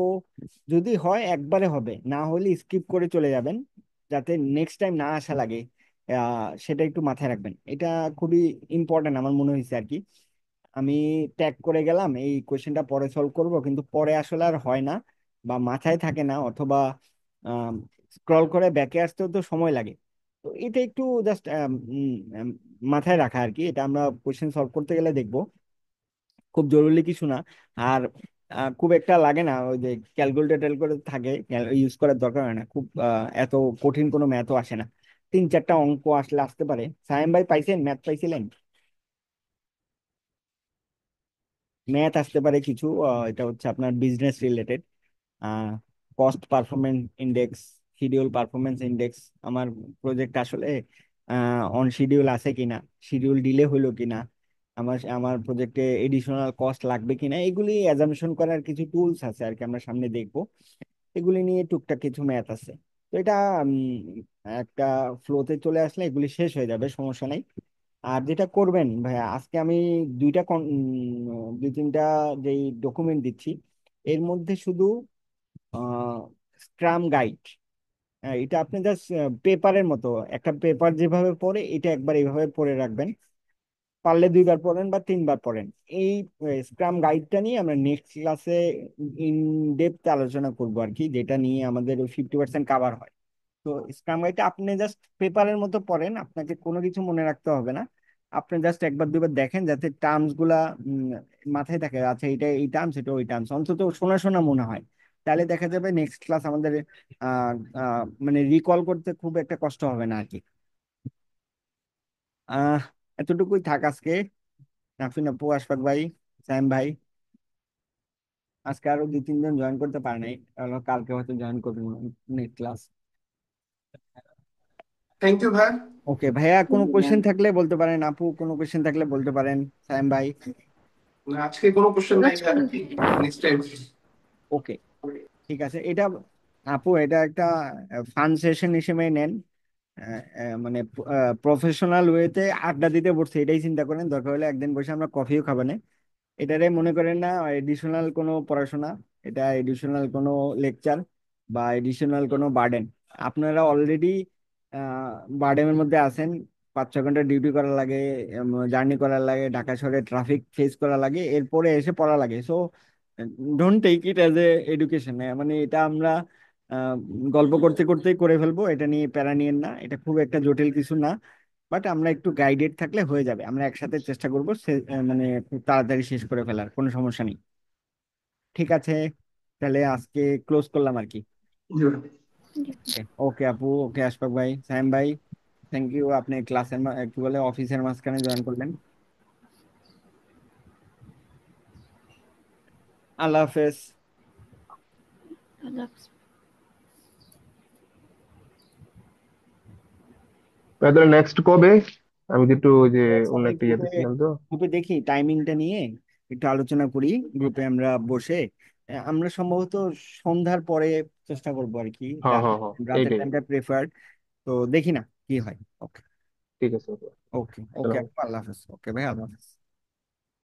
Speaker 1: যদি হয় একবারে হবে, না হলে স্কিপ করে চলে যাবেন, যাতে নেক্সট টাইম না আসা লাগে। সেটা একটু মাথায় রাখবেন, এটা খুবই ইম্পর্টেন্ট আমার মনে হয়েছে আর কি। আমি ট্যাগ করে গেলাম এই কোশ্চেনটা পরে সলভ করব, কিন্তু পরে আসলে আর হয় না, বা মাথায় থাকে না, অথবা স্ক্রল করে ব্যাকে আসতেও তো সময় লাগে। তো এটা একটু জাস্ট মাথায় রাখা আর কি, এটা আমরা কোশ্চেন সলভ করতে গেলে দেখবো, খুব জরুরি কিছু না। আর খুব একটা লাগে না, ওই যে ক্যালকুলেটর ট্যালকুলেটর থাকে, ইউজ করার দরকার হয় না খুব, এত কঠিন কোনো ম্যাথও আসে না, 3-4টা অঙ্ক আসলে আসতে পারে। সায়েম ভাই পাইছেন, ম্যাথ পাইছিলেন? ম্যাথ আসতে পারে কিছু, এটা হচ্ছে আপনার business related, cost performance index, schedule performance index, আমার প্রজেক্ট আসলে অন শিডিউল আছে কিনা, শিডিউল ডিলে হইলো কিনা, আমার আমার প্রজেক্টে এডিশনাল কস্ট লাগবে কিনা, এগুলি অ্যাজাম্পশন করার কিছু টুলস আছে আর কি, আমরা সামনে দেখবো। এগুলি নিয়ে টুকটাক কিছু ম্যাথ আছে। তো এটা একটা ফ্লোতে চলে আসলে এগুলি শেষ হয়ে যাবে, সমস্যা নাই। আর যেটা করবেন ভাইয়া, আজকে আমি 2-3টা যেই ডকুমেন্ট দিচ্ছি, এর মধ্যে শুধু স্ক্রাম গাইড, এটা আপনি জাস্ট পেপারের মতো, একটা পেপার যেভাবে পড়ে এটা একবার এইভাবে পড়ে রাখবেন, পারলে 2বার পড়েন বা 3বার পড়েন। এই স্ক্রাম গাইডটা নিয়ে আমরা নেক্সট ক্লাসে ইন ডেপথ আলোচনা করবো আর কি, যেটা নিয়ে আমাদের 50% কাভার হয়। তো স্ক্রাম গাইডটা আপনি জাস্ট পেপারের মতো পড়েন, আপনাকে কোনো কিছু মনে রাখতে হবে না। আপনি জাস্ট 1-2বার দেখেন, যাতে টার্মস গুলা মাথায় থাকে, আচ্ছা এটা এই টার্মস, এটা ওই টার্মস, অন্তত শোনা শোনা মনে হয়। তাহলে দেখা যাবে নেক্সট ক্লাস আমাদের আহ মানে রিকল করতে খুব একটা কষ্ট হবে না আর কি। আহ এতটুকুই থাক আজকে। নাফিন আপু, আশফাক ভাই, স্যাম ভাই, আজকে আরো 2-3 জন জয়েন করতে পারে নাই, কালকে হয়তো জয়েন করবেন নেক্সট ক্লাস।
Speaker 2: থ্যাংক ইউ ভাই।
Speaker 1: ওকে ভাইয়া, কোনো কোয়েশ্চেন থাকলে বলতে পারেন, আপু কোনো কোয়েশ্চেন থাকলে বলতে পারেন, সাইম ভাই।
Speaker 2: আজকে কোনো কোশ্চেন নাই
Speaker 3: আচ্ছা,
Speaker 2: ভাই, নেক্সট টাইম।
Speaker 1: ওকে, ঠিক আছে। এটা আপু এটা একটা ফান সেশন হিসেবে নেন, মানে প্রফেশনাল ওয়েতে আড্ডা দিতে বসছে, এটাই চিন্তা করেন, দরকার হলে একদিন বসে আমরা কফিও খাবো না। এটারে মনে করেন না এডিশনাল কোনো পড়াশোনা, এটা এডিশনাল কোনো লেকচার বা এডিশনাল কোনো বার্ডেন। আপনারা অলরেডি বার্ডেনের মধ্যে আছেন, 5-6 ঘন্টা ডিউটি করা লাগে, জার্নি করা লাগে, ঢাকা শহরে ট্রাফিক ফেস করা লাগে, এরপরে এসে পড়া লাগে। So don't take it as a education. মানে এটা আমরা আহ, গল্প করতে করতেই করে ফেলবো, এটা নিয়ে প্যারা নিয়েন না, এটা খুব একটা জটিল কিছু না। বাট আমরা একটু গাইডেড থাকলে হয়ে যাবে, আমরা একসাথে চেষ্টা করবো মানে খুব তাড়াতাড়ি শেষ করে ফেলার, কোনো সমস্যা নেই। ঠিক আছে, তাহলে আজকে ক্লোজ করলাম আর কি। ওকে আপু, ওকে আশফাক ভাই, সাইম ভাই, থ্যাংক ইউ, আপনি ক্লাসের কি বলে অফিসের মাঝখানে জয়েন করলেন। আল্লাহ হাফেজ।
Speaker 3: আল্লাহ হাফেজ।
Speaker 4: তাহলে নেক্সট কবে? আমি তো একটু ওই যে অন্য
Speaker 1: আমি
Speaker 4: একটা
Speaker 1: গ্রুপে
Speaker 4: ইয়েতে ছিলাম তো।
Speaker 1: গ্রুপে দেখি টাইমিংটা নিয়ে একটু আলোচনা করি গ্রুপে আমরা বসে। আমরা সম্ভবত সন্ধ্যার পরে চেষ্টা করবো আর কি,
Speaker 4: হ্যাঁ
Speaker 1: রাত,
Speaker 4: হ্যাঁ হ্যাঁ,
Speaker 1: রাতের
Speaker 4: এইটাই।
Speaker 1: টাইমটা প্রেফার্ড। তো দেখি না কি হয়। ওকে।
Speaker 4: ঠিক আছে।
Speaker 1: ওকে ওকে,
Speaker 4: সালাম।
Speaker 1: আল্লাহ হাফেজ। ওকে ভাই, আল্লাহ হাফেজ।